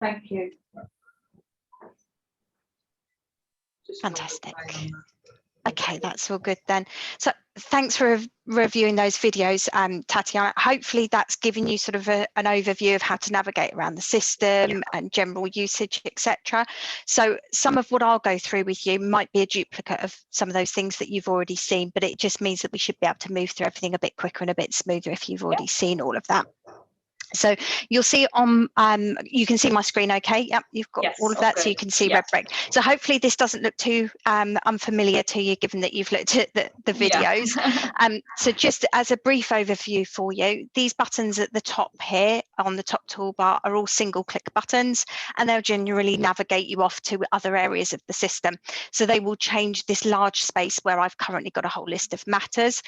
Thank you. Fantastic. Okay, that's all good then. So thanks for reviewing those videos, Tatiana. Hopefully that's given you sort of an overview of how to navigate around the system and general usage, etc. So some of what I'll go through with you might be a duplicate of some of those things that you've already seen, but it just means that we should be able to move through everything a bit quicker and a bit smoother if you've already seen all of that. So you'll see on, you can see my screen okay? Yep, you've got all of that, so you can see Redbrick. So hopefully this doesn't look too unfamiliar to you, given that you've looked at the videos. So just as a brief overview for you, these buttons at the top here on the top toolbar are all single click buttons, and they'll generally navigate you off to other areas of the system. So they will change this large space where I've currently got a whole list of matters.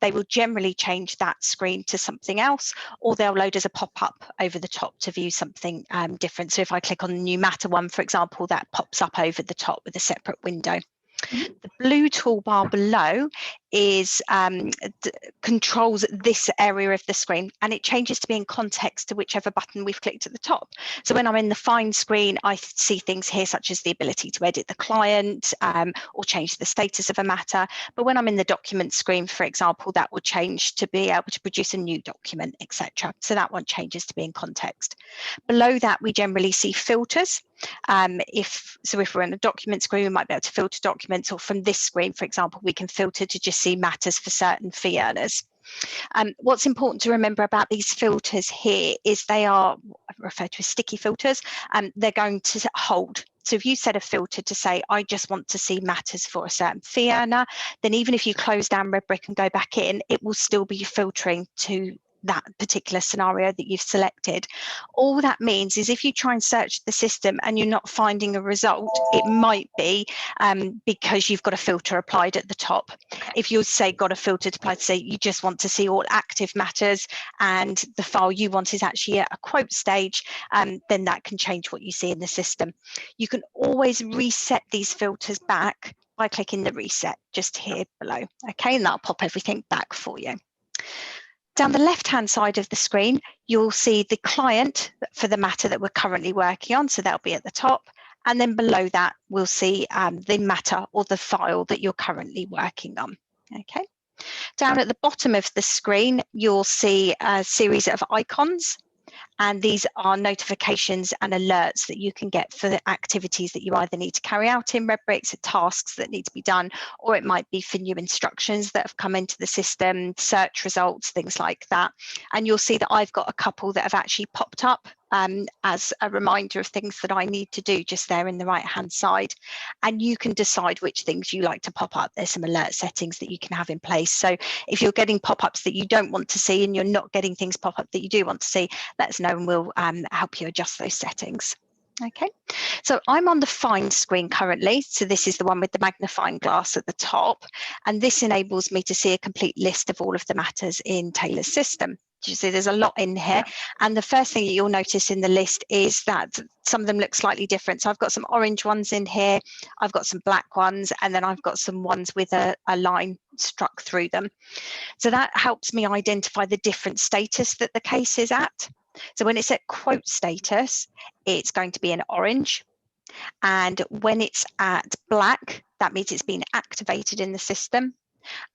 They will generally change that screen to something else, or they'll load as a pop-up over the top to view something different. So if I click on the new matter one, for example, that pops up over the top with a separate window. The blue toolbar below is controls this area of the screen, and it changes to be in context to whichever button we've clicked at the top. So when I'm in the find screen, I see things here such as the ability to edit the client or change the status of a matter. But when I'm in the document screen, for example, that will change to be able to produce a new document, etc. So that one changes to be in context. Below that, we generally see filters. If we're in a document screen, we might be able to filter documents, or from this screen, for example, we can filter to just see matters for certain fee earners. What's important to remember about these filters here is they are referred to as sticky filters, and they're going to hold. So if you set a filter to say, I just want to see matters for a certain fee earner, then even if you close down Redbrick and go back in, it will still be filtering to that particular scenario that you've selected. All that means is if you try and search the system and you're not finding a result, it might be because you've got a filter applied at the top. If you say got a filter applied to say you just want to see all active matters and the file you want is actually at a quote stage, then that can change what you see in the system. You can always reset these filters back by clicking the reset just here below. Okay, and that'll pop everything back for you. Down the left-hand side of the screen, you'll see the client for the matter that we're currently working on, so that'll be at the top, and then below that we'll see the matter or the file that you're currently working on. Okay. Down at the bottom of the screen, you'll see a series of icons, and these are notifications and alerts that you can get for the activities that you either need to carry out in Redbrick, so tasks that need to be done, or it might be for new instructions that have come into the system, search results, things like that. And you'll see that I've got a couple that have actually popped up as a reminder of things that I need to do just there in the right hand side, and you can decide which things you like to pop up. There's some alert settings that you can have in place, so if you're getting pop-ups that you don't want to see and you're not getting things pop up that you do want to see, let us know and we'll help you adjust those settings. Okay, so I'm on the find screen currently, so this is the one with the magnifying glass at the top, and this enables me to see a complete list of all of the matters in Taylor's system. You see there's a lot in here, and the first thing that you'll notice in the list is that some of them look slightly different. So I've got some orange ones in here, I've got some black ones, and then I've got some ones with a line struck through them. So that helps me identify the different status that the case is at. So when it's at quote status, it's going to be in orange, and when it's at black, that means it's been activated in the system.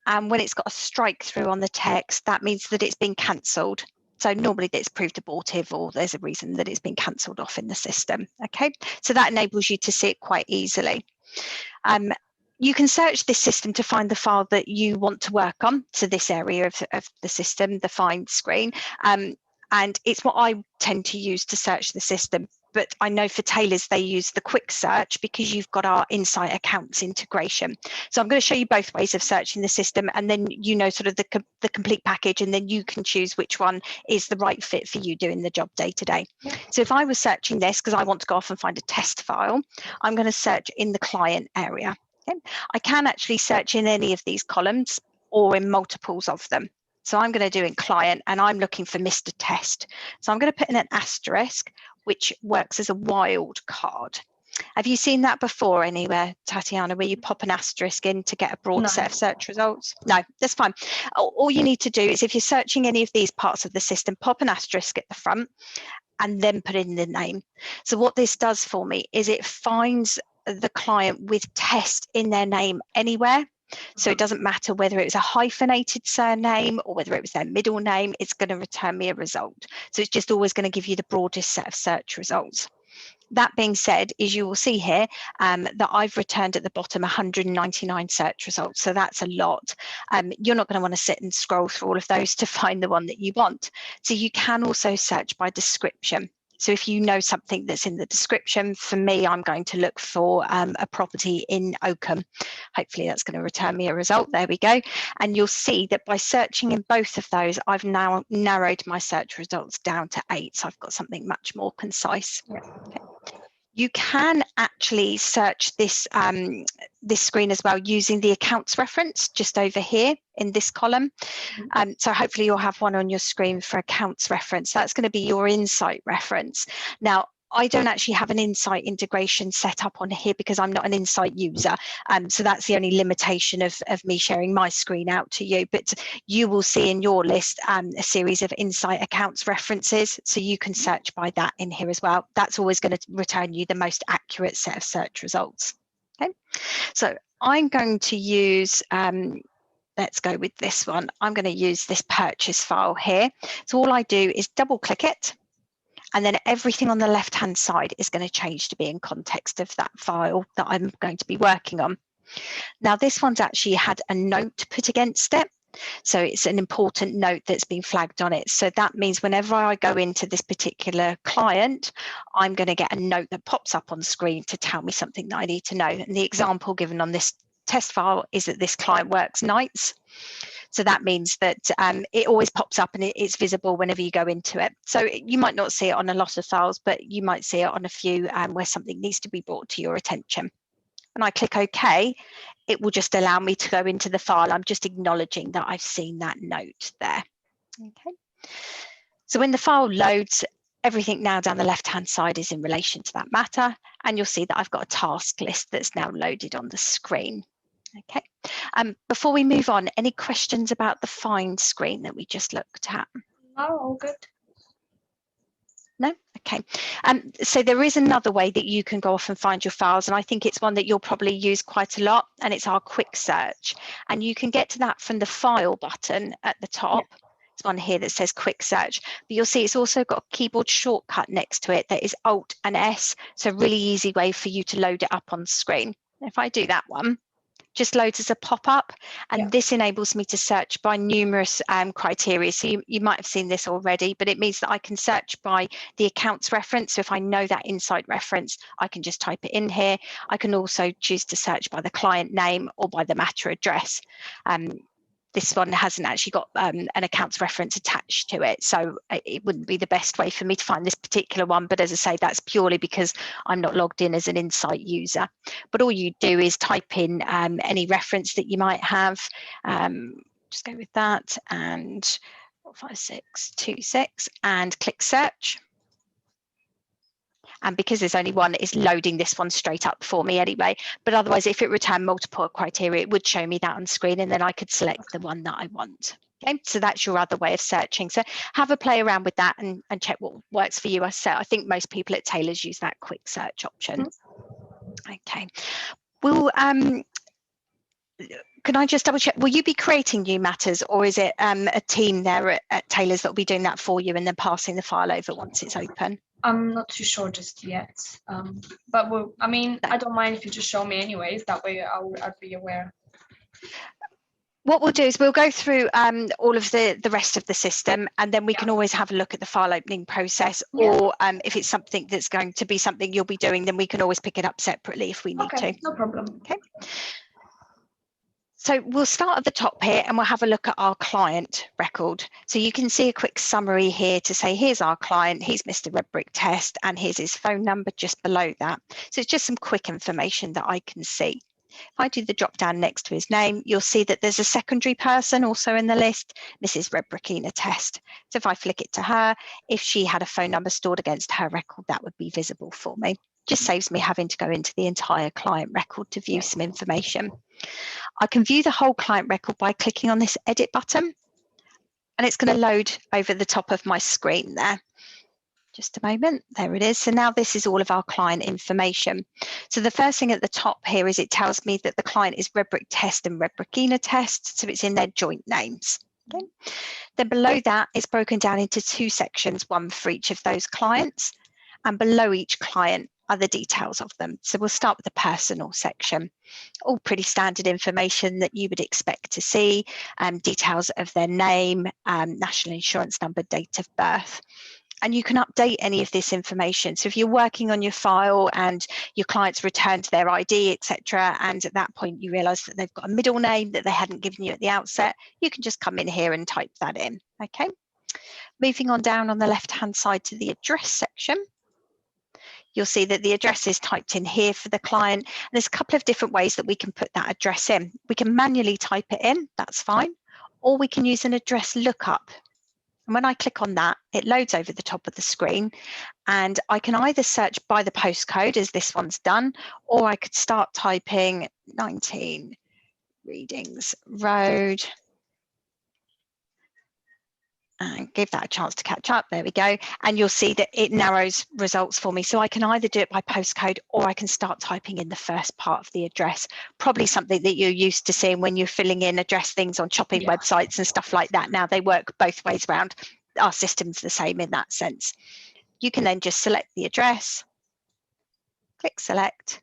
And when it's got a strike through on the text, that means that it's been cancelled. So normally it's proved abortive, or there's a reason that it's been cancelled off in the system. Okay, so that enables you to see it quite easily. You can search this system to find the file that you want to work on. So this area of the system, the find screen, and it's what I tend to use to search the system. But I know for Taylor's, they use the quick search because you've got our Insight accounts integration. So I'm going to show you both ways of searching the system, and then you know sort of the complete package, and then you can choose which one is the right fit for you doing the job day to day. So if I was searching this because I want to go off and find a test file, I'm going to search in the client area. Okay? I can actually search in any of these columns or in multiples of them. So I'm going to do in client, and I'm looking for Mr. Test. So I'm going to put in an asterisk, which works as a wild card. Have you seen that before anywhere, Tatiana, where you pop an asterisk in to get a broad set of search results? No, that's fine. All you need to do is, if you're searching any of these parts of the system, pop an asterisk at the front, and then put in the name. So what this does for me is it finds the client with test in their name anywhere. So it doesn't matter whether it was a hyphenated surname or whether it was their middle name, it's going to return me a result. So it's just always going to give you the broadest set of search results. That being said, as you will see here, that I've returned at the bottom 199 search results. So that's a lot. You're not going to want to sit and scroll through all of those to find the one that you want. So you can also search by description. So if you know something that's in the description, for me, I'm going to look for a property in Oakham. Hopefully that's going to return me a result. There we go. And you'll see that by searching in both of those, I've now narrowed my search results down to 8. So I've got something much more concise. Yeah. Okay. You can actually search this, this screen as well using the accounts reference just over here in this column. So hopefully you'll have one on your screen for accounts reference. That's going to be your insight reference. Now, I don't actually have an insight integration set up on here because I'm not an insight user. So that's the only limitation of me sharing my screen out to you. But you will see in your list a series of insight accounts references. So you can search by that in here as well. That's always going to return you the most accurate set of search results. Okay, so I'm going to use let's go with this one. I'm going to use this purchase file here. So all I do is double click it, and then everything on the left hand side is going to change to be in context of that file that I'm going to be working on. Now this one's actually had a note put against it. So it's an important note that's been flagged on it. So that means whenever I go into this particular client, I'm going to get a note that pops up on the screen to tell me something that I need to know. And the example given on this test file is that this client works nights. So that means that it always pops up and it's visible whenever you go into it. So you might not see it on a lot of files, but you might see it on a few where something needs to be brought to your attention. When I click OK, it will just allow me to go into the file. I'm just acknowledging that I've seen that note there. Okay. So when the file loads, everything now down the left-hand side is in relation to that matter. And you'll see that I've got a task list that's now loaded on the screen. Okay. Before we move on, any questions about the find screen that we just looked at? Oh, all good. No? Okay. So there is another way that you can go off and find your files, and I think it's one that you'll probably use quite a lot, and it's our quick search. And you can get to that from the file button at the top. Yeah. There's one here that says quick search, but you'll see it's also got a keyboard shortcut next to it that is Alt and S, so a really easy way for you to load it up on screen. If I do that one, just loads as a pop-up, and this enables me to search by numerous criteria. So you might have seen this already, but it means that I can search by the accounts reference. So if I know that insight reference, I can just type it in here. I can also choose to search by the client name or by the matter address. This one hasn't actually got an accounts reference attached to it, so it wouldn't be the best way for me to find this particular one. But as I say, that's purely because I'm not logged in as an insight user. But all you do is type in any reference that you might have. Just go with that and 5626 and click search. And because there's only one, it's loading this one straight up for me anyway. But otherwise, if it returned multiple criteria, it would show me that on screen, and then I could select the one that I want. Okay, so that's your other way of searching. So have a play around with that and check what works for you. I think most people at Taylor's use that quick search option. Okay. Well, can I just double check? Will you be creating new matters, or is it a team there at Taylor's that will be doing that for you and then passing the file over once it's open? I'm not too sure just yet, but I mean, I don't mind if you just show me anyways. That way I'd be aware. What we'll do is we'll go through all of the rest of the system, and then we can always have a look at the file opening process, or if it's something that's going to be something you'll be doing, then we can always pick it up separately if we need to. No problem. Okay. So we'll start at the top here and we'll have a look at our client record. So you can see a quick summary here to say, here's our client, he's Mr. Redbrick Test, and here's his phone number just below that. So it's just some quick information that I can see. If I do the drop down next to his name, you'll see that there's a secondary person also in the list, Mrs. Redbrickina Test. So if I flick it to her, if she had a phone number stored against her record, that would be visible for me. Just saves me having to go into the entire client record to view some information. I can view the whole client record by clicking on this edit button, and it's going to load over the top of my screen there. Just a moment, there it is. So now this is all of our client information. So the first thing at the top here is it tells me that the client is Redbrick Test and Redbrick Test, so it's in their joint names. Okay. Then below that, it's broken down into two sections, one for each of those clients, and below each client are the details of them. So we'll start with the personal section. All pretty standard information that you would expect to see, details of their name, national insurance number, date of birth. And you can update any of this information. So if you're working on your file and your client's returned their ID, etc., and at that point you realise that they've got a middle name that they hadn't given you at the outset, you can just come in here and type that in. Okay. Moving on down on the left-hand side to the address section, you'll see that the address is typed in here for the client. And there's a couple of different ways that we can put that address in. We can manually type it in, that's fine, or we can use an address lookup. And when I click on that, it loads over the top of the screen, and I can either search by the postcode as this one's done, or I could start typing 19 Readings Road and give that a chance to catch up. There we go. And you'll see that it narrows results for me. So I can either do it by postcode, or I can start typing in the first part of the address, probably something that you're used to seeing when you're filling in address things on shopping websites and stuff like that. Now they work both ways around. Our system's the same in that sense. You can then just select the address, click select,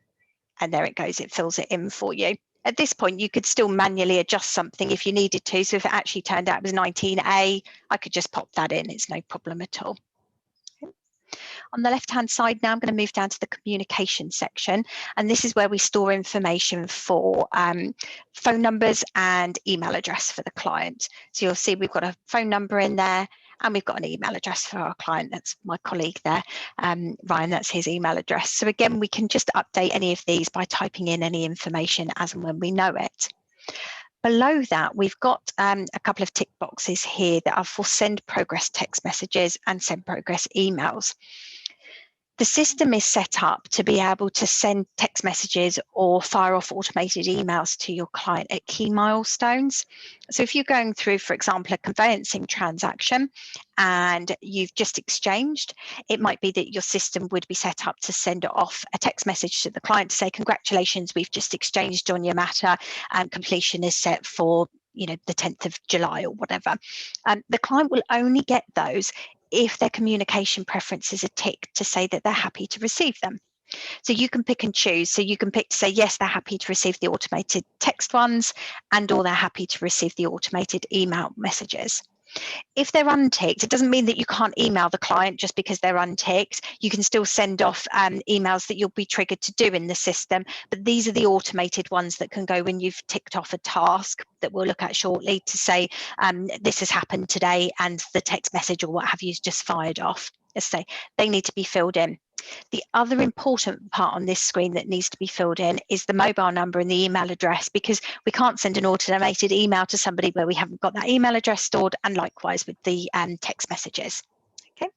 and there it goes. It fills it in for you. At this point, you could still manually adjust something if you needed to. So if it actually turned out it was 19A, I could just pop that in. It's no problem at all. Okay. On the left-hand side now, I'm going to move down to the communication section. And this is where we store information for phone numbers and email address for the client. So you'll see we've got a phone number in there, and we've got an email address for our client. That's my colleague there, Ryan, that's his email address. So again, we can just update any of these by typing in any information as and when we know it. Below that, we've got a couple of tick boxes here that are for send progress text messages and send progress emails. The system is set up to be able to send text messages or fire off automated emails to your client at key milestones. So if you're going through, for example, a conveyancing transaction and you've just exchanged, it might be that your system would be set up to send off a text message to the client to say, congratulations, we've just exchanged on your matter, and completion is set for, you know, the 10th of July or whatever. The client will only get those if their communication preferences are ticked to say that they're happy to receive them. So you can pick and choose. So you can pick to say, yes, they're happy to receive the automated text ones, and or they're happy to receive the automated email messages. If they're unticked, it doesn't mean that you can't email the client just because they're unticked. You can still send off emails that you'll be triggered to do in the system, but these are the automated ones that can go when you've ticked off a task that we'll look at shortly to say, this has happened today, and the text message or what have you is just fired off. Let's say they need to be filled in. The other important part on this screen that needs to be filled in is the mobile number and the email address, because we can't send an automated email to somebody where we haven't got that email address stored, and likewise with the text messages. Okay.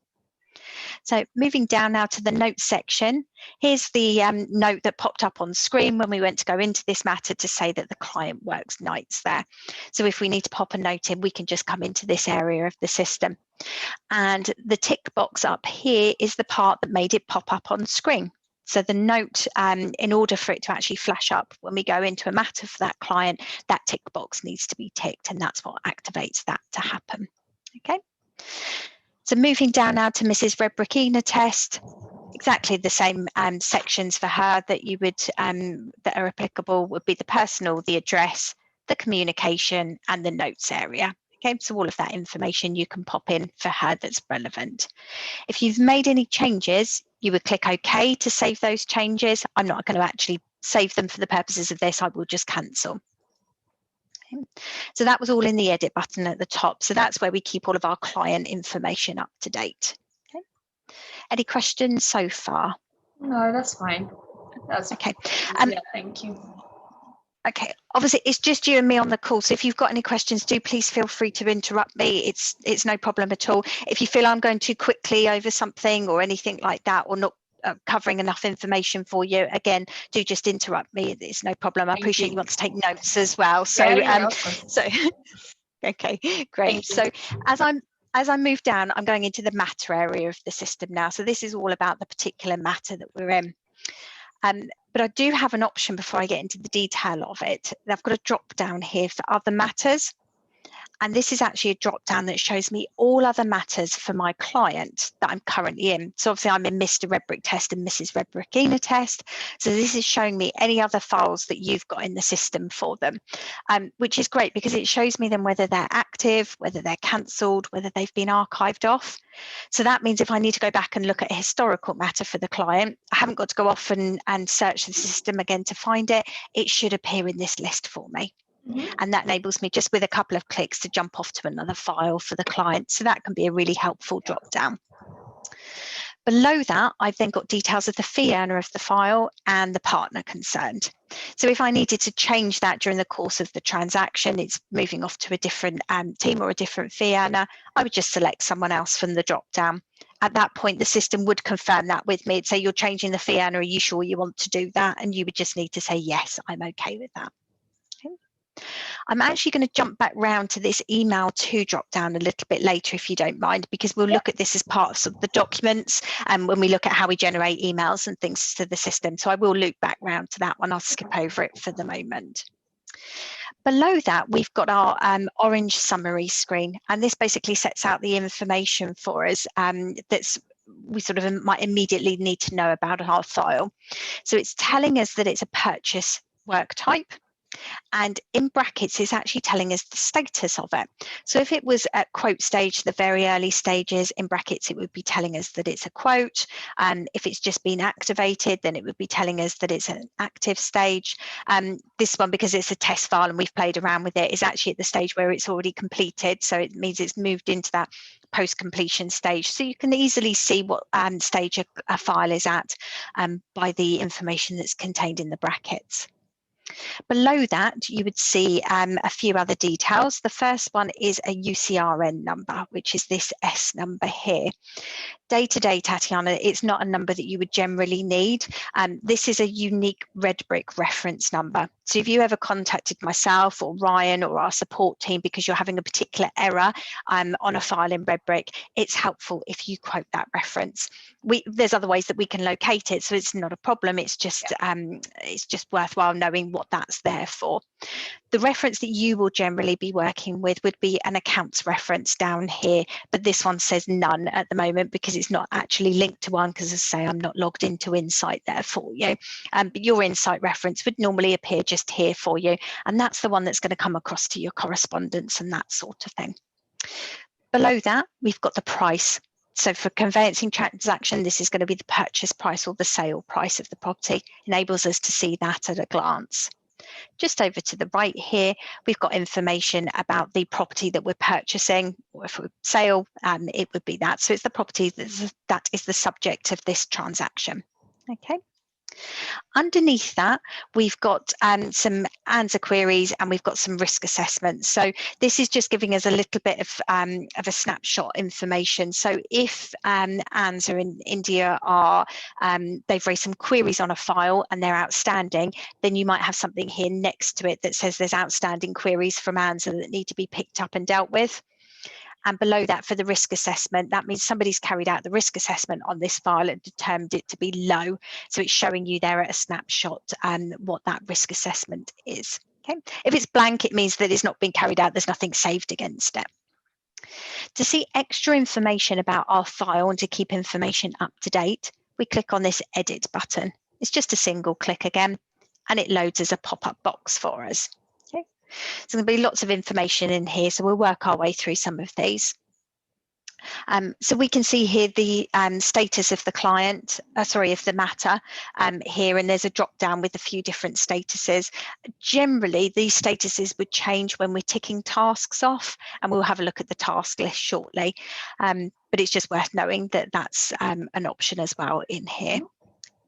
So moving down now to the notes section, here's the note that popped up on screen when we went to go into this matter to say that the client works nights there. So if we need to pop a note in, we can just come into this area of the system. And the tick box up here is the part that made it pop up on screen. So the note, in order for it to actually flash up when we go into a matter for that client, that tick box needs to be ticked, and that's what activates that to happen. Okay. So moving down now to Mrs. Redbrick test, exactly the same sections for her that you would that are applicable would be the personal, the address, the communication, and the notes area. Okay, so all of that information you can pop in for her that's relevant. If you've made any changes, you would click OK to save those changes. I'm not going to actually save them for the purposes of this. I will just cancel. Okay. So that was all in the edit button at the top. So that's where we keep all of our client information up to date. Okay. Any questions so far? No, that's fine. That's okay. Yeah, thank you. Okay, obviously it's just you and me on the call, so if you've got any questions, do please feel free to interrupt me. It's no problem at all. If you feel I'm going too quickly over something or anything like that, or not covering enough information for you, again, do just interrupt me. It's no problem. I appreciate you want to take notes as well. So, yeah, okay, great. So as I'm as I move down, I'm going into the matter area of the system now. So this is all about the particular matter that we're in. But I do have an option before I get into the detail of it. I've got a drop down here for other matters. And this is actually a drop down that shows me all other matters for my client that I'm currently in. So obviously I'm in Mr. Redbrick test and Mrs. Redbrickina test. So this is showing me any other files that you've got in the system for them, which is great because it shows me then whether they're active, whether they're cancelled, whether they've been archived off. So that means if I need to go back and look at a historical matter for the client, I haven't got to go off and search the system again to find it. It should appear in this list for me. And that enables me just with a couple of clicks to jump off to another file for the client. So that can be a really helpful drop down. Below that, I've then got details of the fee earner of the file and the partner concerned. So if I needed to change that during the course of the transaction, it's moving off to a different team or a different fee earner, I would just select someone else from the drop down. At that point, the system would confirm that with me. It'd say, you're changing the fee earner, are you sure you want to do that? And you would just need to say, yes, I'm okay with that. I'm actually going to jump back round to this email to drop down a little bit later, if you don't mind, because we'll look at this as part of, sort of the documents and when we look at how we generate emails and things to the system. So I will loop back round to that one. I'll skip over it for the moment. Below that, we've got our orange summary screen, and this basically sets out the information for us that's we sort of might immediately need to know about our file. So it's telling us that it's a purchase work type. And in brackets, it's actually telling us the status of it. So if it was at quote stage, the very early stages, in brackets, it would be telling us that it's a quote. If it's just been activated, then it would be telling us that it's an active stage. This one, because it's a test file and we've played around with it, is actually at the stage where it's already completed. So it means it's moved into that post-completion stage. So you can easily see what stage a file is at by the information that's contained in the brackets. Below that, you would see a few other details. The first one is a UCRN number, which is this S number here. Day to day, Tatiana, it's not a number that you would generally need. This is a unique Redbrick reference number. So if you ever contacted myself or Ryan or our support team because you're having a particular error on a file in Redbrick, it's helpful if you quote that reference. There's other ways that we can locate it, so it's not a problem. It's just worthwhile knowing what that's there for. The reference that you will generally be working with would be an accounts reference down here, but this one says none at the moment because it's not actually linked to one, because as I say, I'm not logged into Insight there for you. But your Insight reference would normally appear just here for you, and that's the one that's going to come across to your correspondence and that sort of thing. Below that, we've got the price. So for conveyancing transaction, this is going to be the purchase price or the sale price of the property. Enables us to see that at a glance. Just over to the right here, we've got information about the property that we're purchasing, or if we're sale, it would be that. So it's the property that is the subject of this transaction. Okay. Underneath that, we've got some ANZA queries and we've got some risk assessments. So this is just giving us a little bit of a snapshot information. So if ANZA in India are, they've raised some queries on a file and they're outstanding, then you might have something here next to it that says there's outstanding queries from ANZA that need to be picked up and dealt with. And below that, for the risk assessment, that means somebody's carried out the risk assessment on this file and determined it to be low. So it's showing you there at a snapshot what that risk assessment is. Okay. If it's blank, it means that it's not been carried out. There's nothing saved against it. To see extra information about our file and to keep information up to date, we click on this edit button. It's just a single click again, and it loads as a pop-up box for us. So there's going to be lots of information in here, so we'll work our way through some of these. So we can see here the status of the client, of the matter here, and there's a drop down with a few different statuses. Generally, these statuses would change when we're ticking tasks off, and we'll have a look at the task list shortly. But it's just worth knowing that that's an option as well in here.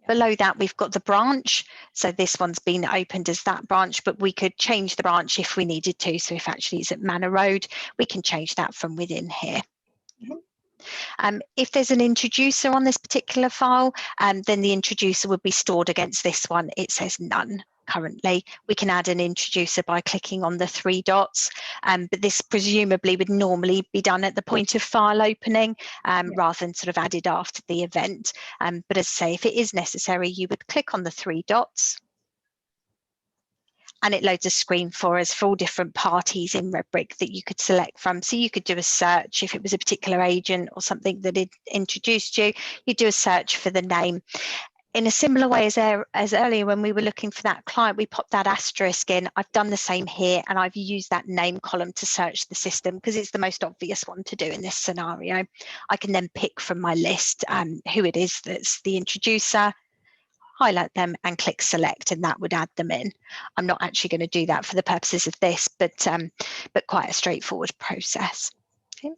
Below that, we've got the branch. So this one's been opened as that branch, but we could change the branch if we needed to. So if actually it's at Manor Road, we can change that from within here. If there's an introducer on this particular file, then the introducer would be stored against this one. It says none. currently. We can add an introducer by clicking on the 3 dots, but this presumably would normally be done at the point of file opening rather than sort of added after the event. But as I say, if it is necessary, you would click on the 3 dots and it loads a screen for us for all different parties in Redbrick that you could select from. So you could do a search if it was a particular agent or something that had introduced you, you do a search for the name. In a similar way as earlier when we were looking for that client, we popped that asterisk in. I've done the same here, and I've used that name column to search the system because it's the most obvious one to do in this scenario. I can then pick from my list who it is that's the introducer, highlight them and click select, and that would add them in. I'm not actually going to do that for the purposes of this, but quite a straightforward process. Okay.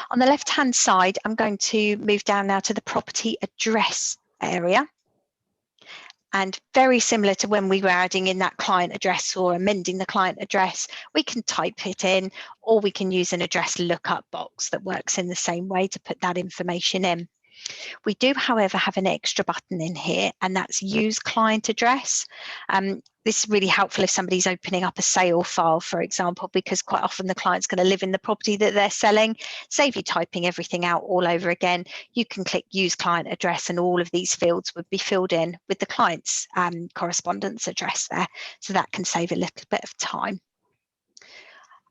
On the left hand side, I'm going to move down now to the property address area. And very similar to when we were adding in that client address or amending the client address, we can type it in, or we can use an address lookup box that works in the same way to put that information in. We do, however, have an extra button in here, and that's use client address. This is really helpful if somebody's opening up a sale file, for example, because quite often the client's going to live in the property that they're selling. Save you typing everything out all over again. You can click use client address and all of these fields would be filled in with the client's correspondence address there. So that can save a little bit of time.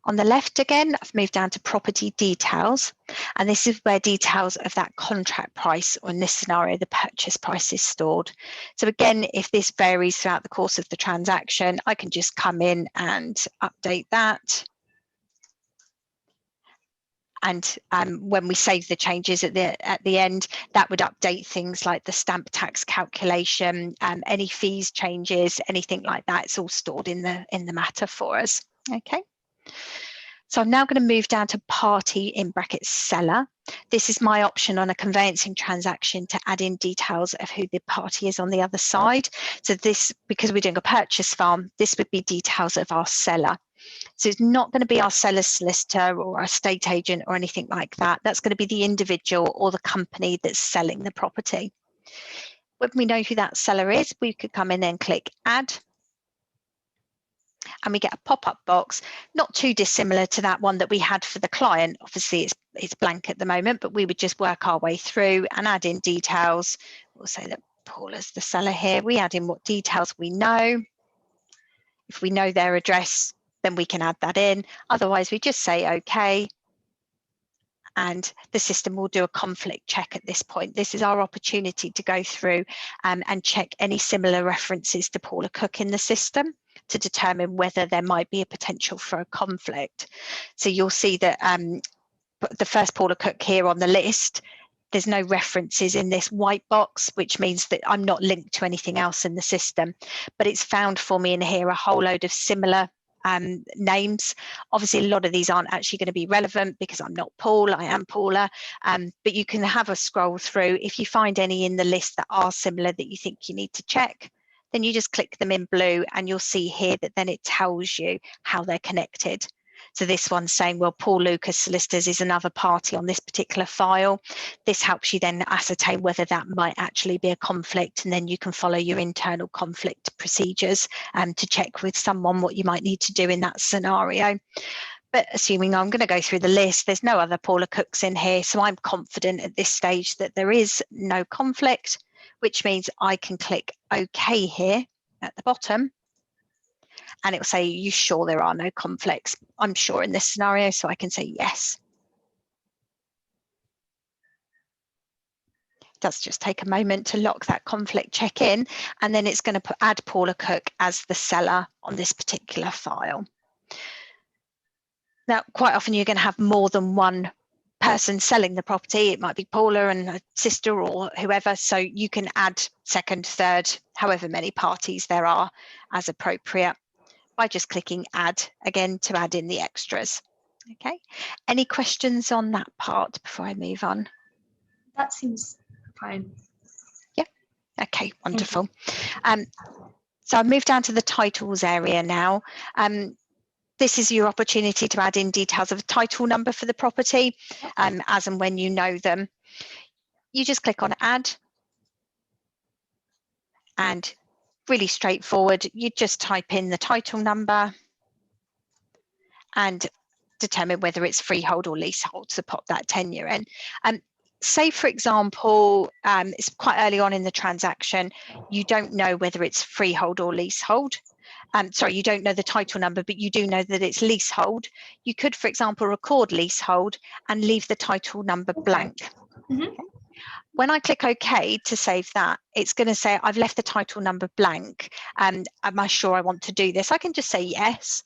On the left again, I've moved down to property details, and this is where details of that contract price, or in this scenario, the purchase price, is stored. So again, if this varies throughout the course of the transaction, I can just come in and update that. And when we save the changes at the end, that would update things like the stamp tax calculation, any fees changes, anything like that. It's all stored in the matter for us. Okay. So I'm now going to move down to party in brackets seller. This is my option on a conveyancing transaction to add in details of who the party is on the other side. So this, because we're doing a purchase file, this would be details of our seller. So it's not going to be our seller's solicitor or our estate agent or anything like that. That's going to be the individual or the company that's selling the property. When we know who that seller is, we could come in and click add. And we get a pop-up box, not too dissimilar to that one that we had for the client. Obviously, it's blank at the moment, but we would just work our way through and add in details. We'll say that Paula's the seller here. We add in what details we know. If we know their address, then we can add that in. Otherwise, we just say OK. And the system will do a conflict check at this point. This is our opportunity to go through and check any similar references to Paula Cooke in the system to determine whether there might be a potential for a conflict. So you'll see that the first Paula Cooke here on the list, there's no references in this white box, which means that I'm not linked to anything else in the system. But it's found for me in here a whole load of similar names. Obviously, a lot of these aren't actually going to be relevant because I'm not Paul, I am Paula, but you can have a scroll through. If you find any in the list that are similar that you think you need to check, then you just click them in blue and you'll see here that then it tells you how they're connected. So this one's saying, well, Paul Lucas Solicitors is another party on this particular file. This helps you then ascertain whether that might actually be a conflict, and then you can follow your internal conflict procedures to check with someone what you might need to do in that scenario. But assuming I'm going to go through the list, there's no other Paula Cookes in here, so I'm confident at this stage that there is no conflict, which means I can click OK here at the bottom. And it will say, are you sure there are no conflicts? I'm sure in this scenario, so I can say yes. It does just take a moment to lock that conflict check in, and then it's going to add Paula Cooke as the seller on this particular file. Now, quite often you're going to have more than one person selling the property. It might be Paula and a sister or whoever, so you can add second, third, however many parties there are as appropriate, by just clicking add again to add in the extras. Okay, any questions on that part before I move on? That seems fine. Yeah, okay, wonderful. So I've moved down to the titles area now. This is your opportunity to add in details of a title number for the property, as and when you know them. You just click on add, and really straightforward. You just type in the title number and determine whether it's freehold or leasehold, so pop that tenure in. Say, for example, it's quite early on in the transaction, you don't know whether it's freehold or leasehold. Sorry, you don't know the title number, but you do know that it's leasehold. You could, for example, record leasehold and leave the title number blank. Mm-hmm. When I click OK to save that, it's going to say I've left the title number blank. Am I sure I want to do this? I can just say yes.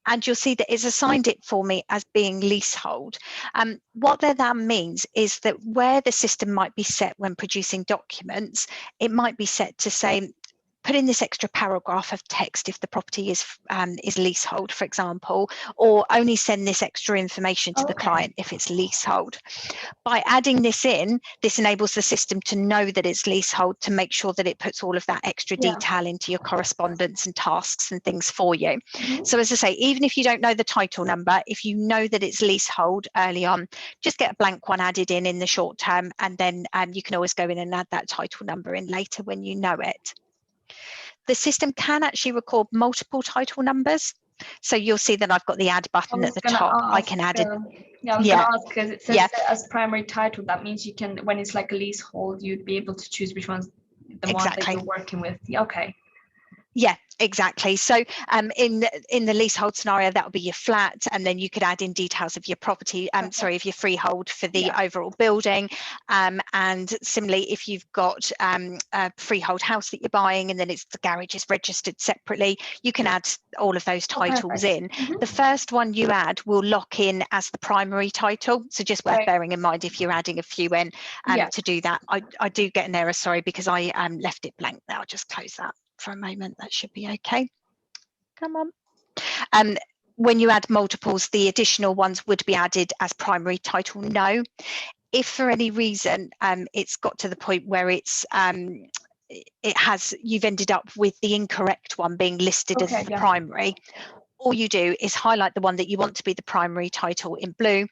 And you'll see that it's assigned it for me as being leasehold. What that means is that where the system might be set when producing documents, it might be set to say, put in this extra paragraph of text if the property is leasehold, for example, or only send this extra information to the client if it's leasehold. By adding this in, this enables the system to know that it's leasehold, to make sure that it puts all of that extra detail into your correspondence and tasks and things for you. Mm-hmm. So as I say, even if you don't know the title number, if you know that it's leasehold early on, just get a blank one added in the short term, and then you can always go in and add that title number in later when you know it. The system can actually record multiple title numbers. So you'll see that I've got the add button at the top. I can add it. Yeah, I was gonna ask, because it says as primary title. That means you can, when it's like a leasehold, you'd be able to choose which one's the one that you're working with. Okay. Yeah, exactly. So in the leasehold scenario, that would be your flat, and then you could add in details of your property, sorry, of your freehold for the overall building. And similarly, if you've got a freehold house that you're buying and then the garage is registered separately, you can add all of those titles in. Mm-hmm. The first one you add will lock in as the primary title. So just worth bearing in mind if you're adding a few in to do that. I do get an error, sorry, because I left it blank there. I'll just close that for a moment. That should be okay. Come on. When you add multiples, the additional ones would be added as primary title no. If for any reason it's got to the point where it's you've ended up with the incorrect one being listed as the primary, all you do is highlight the one that you want to be the primary title in blue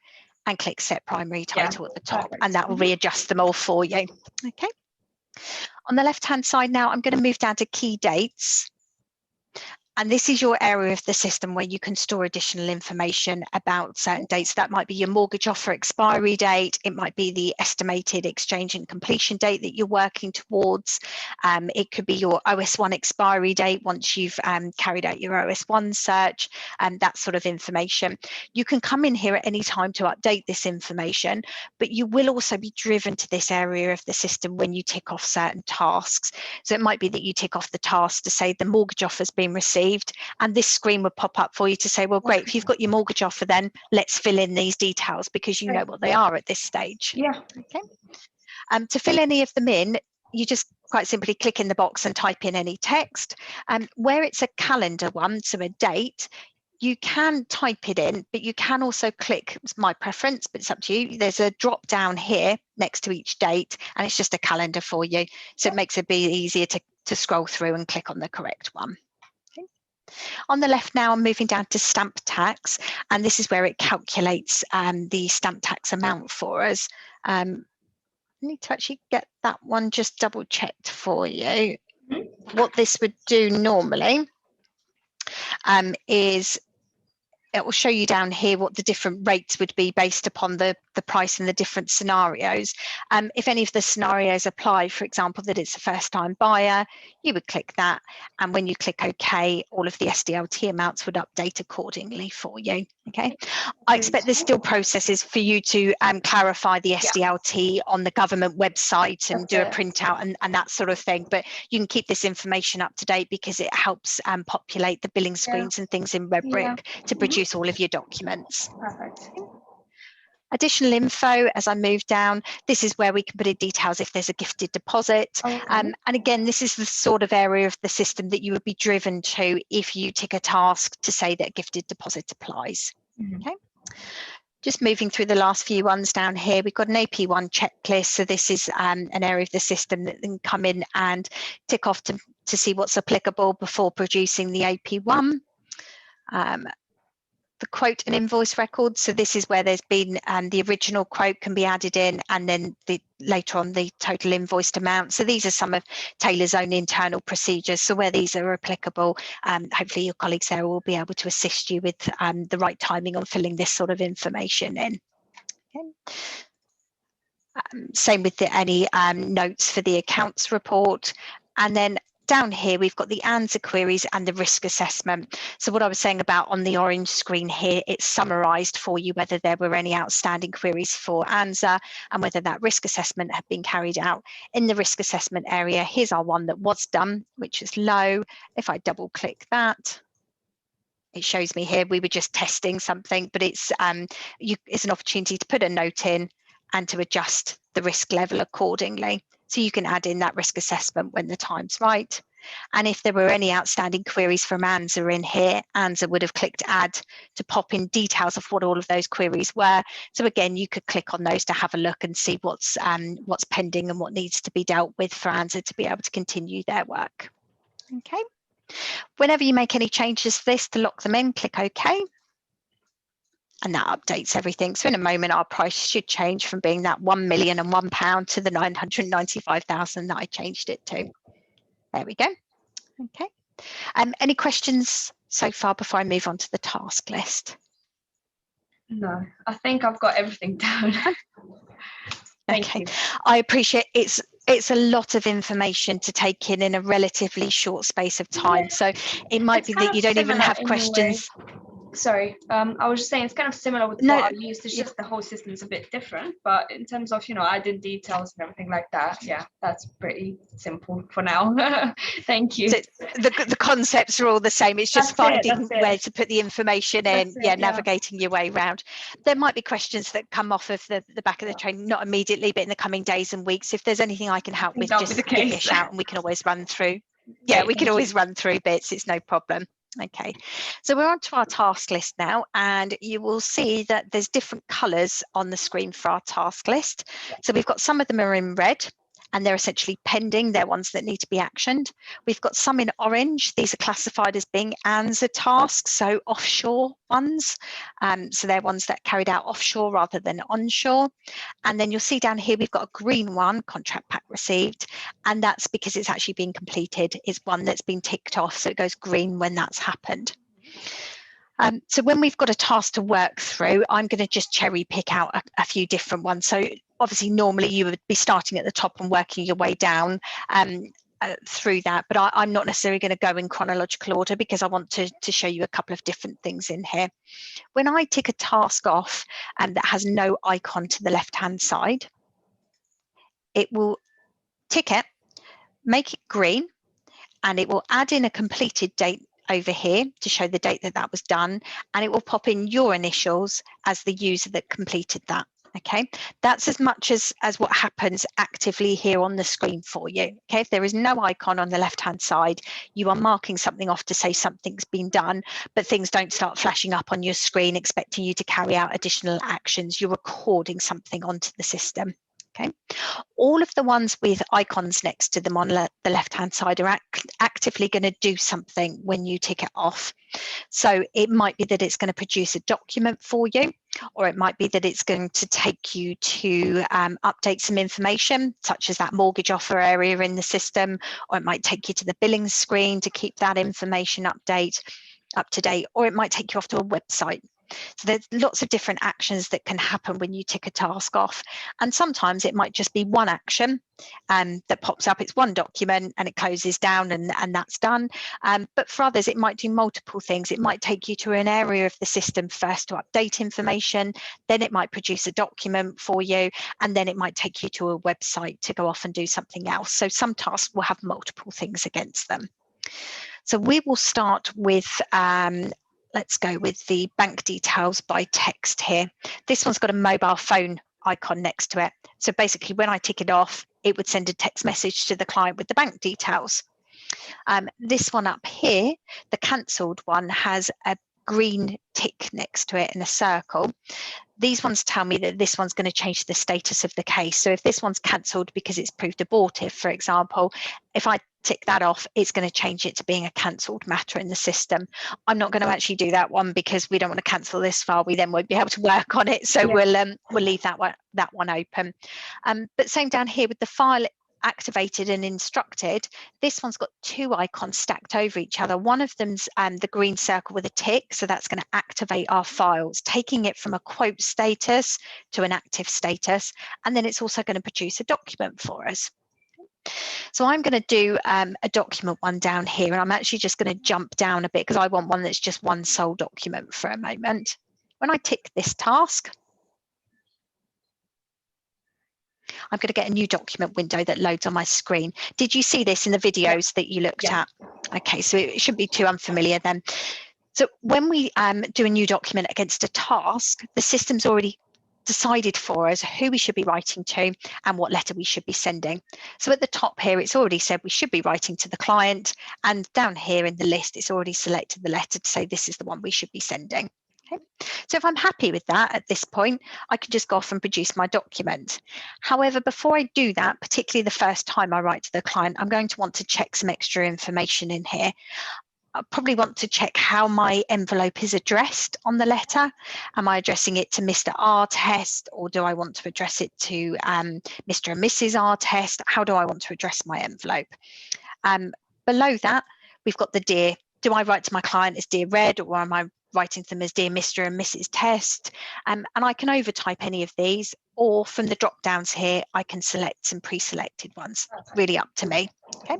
and click set primary title at the top, and that will readjust them all for you. Okay. On the left-hand side now, I'm going to move down to key dates. And this is your area of the system where you can store additional information about certain dates. That might be your mortgage offer expiry date. It might be the estimated exchange and completion date that you're working towards. It could be your OS1 expiry date once you've carried out your OS1 search, and that sort of information. You can come in here at any time to update this information, but you will also be driven to this area of the system when you tick off certain tasks. So it might be that you tick off the task to say the mortgage offer has been received, and this screen would pop up for you to say, well, great, if you've got your mortgage offer, then let's fill in these details because you know what they are at this stage. Okay. To fill any of them in, you just quite simply click in the box and type in any text. Where it's a calendar one, so a date, you can type it in, but you can also click, it's my preference, but it's up to you. There's a drop down here next to each date, and it's just a calendar for you. So it makes it be easier to scroll through and click on the correct one. Okay. On the left now, I'm moving down to stamp tax, and this is where it calculates the stamp tax amount for us. I need to actually get that one just double checked for you. What this would do normally is it will show you down here what the different rates would be based upon the price in the different scenarios. If any of the scenarios apply, for example, that it's a first-time buyer, you would click that, and when you click OK, all of the SDLT amounts would update accordingly for you. Okay, I expect there's still processes for you to clarify the SDLT on the government website and do a printout and that sort of thing, but you can keep this information up to date because it helps populate the billing screens and things in Redbrick to produce all of your documents. Perfect. Additional info as I move down, this is where we can put in details if there's a gifted deposit. And again, this is the sort of area of the system that you would be driven to if you tick a task to say that a gifted deposit applies. Okay. Just moving through the last few ones down here, we've got an AP1 checklist. So this is an area of the system that can come in and tick off to see what's applicable before producing the AP1. the quote and invoice record. So this is where there's been the original quote can be added in, and then later on the total invoiced amount. So these are some of Taylor's own internal procedures. So where these are applicable, hopefully your colleagues there will be able to assist you with the right timing on filling this sort of information in. Okay. Same with any notes for the accounts report. And then down here, we've got the ANZA queries and the risk assessment. So what I was saying about on the orange screen here, it's summarised for you whether there were any outstanding queries for ANZA and whether that risk assessment had been carried out. In the risk assessment area, here's our one that was done, which is low. If I double click that, it shows me here we were just testing something, but it's it's an opportunity to put a note in and to adjust the risk level accordingly. So you can add in that risk assessment when the time's right. And if there were any outstanding queries from ANZA in here, ANZA would have clicked add to pop in details of what all of those queries were. So again, you could click on those to have a look and see what's pending and what needs to be dealt with for ANZA to be able to continue their work. Okay. Whenever you make any changes to this, to lock them in, click OK. And that updates everything. So in a moment, our price should change from being that £1,001 to the 995,000 that I changed it to. There we go. Okay. Any questions so far before I move on to the task list? No, I think I've got everything down. Thank you. I appreciate it's a lot of information to take in a relatively short space of time. Yeah. So it might be that you don't even have questions. Sorry, I was just saying it's kind of similar with what I used. It's just the whole system is a bit different, but in terms of adding details and everything like that, yeah, that's pretty simple for now. Thank you. So the concepts are all the same. It's just finding where to put the information in. Navigating your way around. There might be questions that come off of the back of the train, not immediately, but in the coming days and weeks. If there's anything I can help with, just give me a shout, and we can always run through. Yeah, we can always run through bits. It's no problem. Okay, so we're on to our task list now, and you will see that there's different colours on the screen for our task list. So we've got some of them are in red, and they're essentially pending. They're ones that need to be actioned. We've got some in orange. These are classified as being ANZA tasks, so offshore ones. So they're ones that are carried out offshore rather than onshore. And then you'll see down here, we've got a green one, contract pack received, and that's because it's actually been completed. It's one that's been ticked off, so it goes green when that's happened. So when we've got a task to work through, I'm going to just cherry pick out a few different ones. So obviously, normally you would be starting at the top and working your way down through that, but I'm not necessarily going to go in chronological order because I want to show you a couple of different things in here. When I tick a task off that has no icon to the left-hand side, it will tick it, make it green, and it will add in a completed date over here to show the date that that was done, and it will pop in your initials as the user that completed that. Okay, that's as much as what happens actively here on the screen for you. Okay, if there is no icon on the left hand side, you are marking something off to say something's been done, but things don't start flashing up on your screen expecting you to carry out additional actions. You're recording something onto the system. Okay, all of the ones with icons next to them on the left-hand side are actively going to do something when you tick it off. So it might be that it's going to produce a document for you, or it might be that it's going to take you to update some information, such as that mortgage offer area in the system, or it might take you to the billing screen to keep that information up to date, or it might take you off to a website. So there's lots of different actions that can happen when you tick a task off. And sometimes it might just be one action that pops up. It's one document and it closes down and that's done. But for others, it might do multiple things. It might take you to an area of the system first to update information. Then it might produce a document for you. And then it might take you to a website to go off and do something else. So some tasks will have multiple things against them. So we will start with let's go with the bank details by text here. This one's got a mobile phone icon next to it. So basically when I tick it off, it would send a text message to the client with the bank details. This one up here, the cancelled one, has a green tick next to it in a circle, these ones tell me that this one's going to change the status of the case. So if this one's cancelled because it's proved abortive, for example, if I tick that off, it's going to change it to being a cancelled matter in the system. I'm not going to actually do that one because we don't want to cancel this file. We then won't be able to work on it. So we'll leave that one open. But same down here with the file activated and instructed, this one's got two icons stacked over each other. One of them's the green circle with a tick, so that's going to activate our files, taking it from a quote status to an active status, and then it's also going to produce a document for us. So I'm going to do a document one down here, and I'm actually just going to jump down a bit because I want one that's just one sole document for a moment. When I tick this task, I'm going to get a new document window that loads on my screen. Did you see this in the videos that you looked at? Okay, so it shouldn't be too unfamiliar then. So when we do a new document against a task, the system's already decided for us who we should be writing to and what letter we should be sending. So at the top here, it's already said we should be writing to the client, and down here in the list, it's already selected the letter to say this is the one we should be sending. Okay. So if I'm happy with that at this point, I can just go off and produce my document. However, before I do that, particularly the first time I write to the client, I'm going to want to check some extra information in here. I probably want to check how my envelope is addressed on the letter. Am I addressing it to Mr. R Test, or do I want to address it to Mr. and Mrs. R Test? How do I want to address my envelope? Below that, we've got the dear. Do I write to my client as Dear Red, or am I writing to them as Dear Mr. and Mrs. Test? And I can overtype any of these, or from the drop downs here, I can select some pre-selected ones. Really up to me. Okay.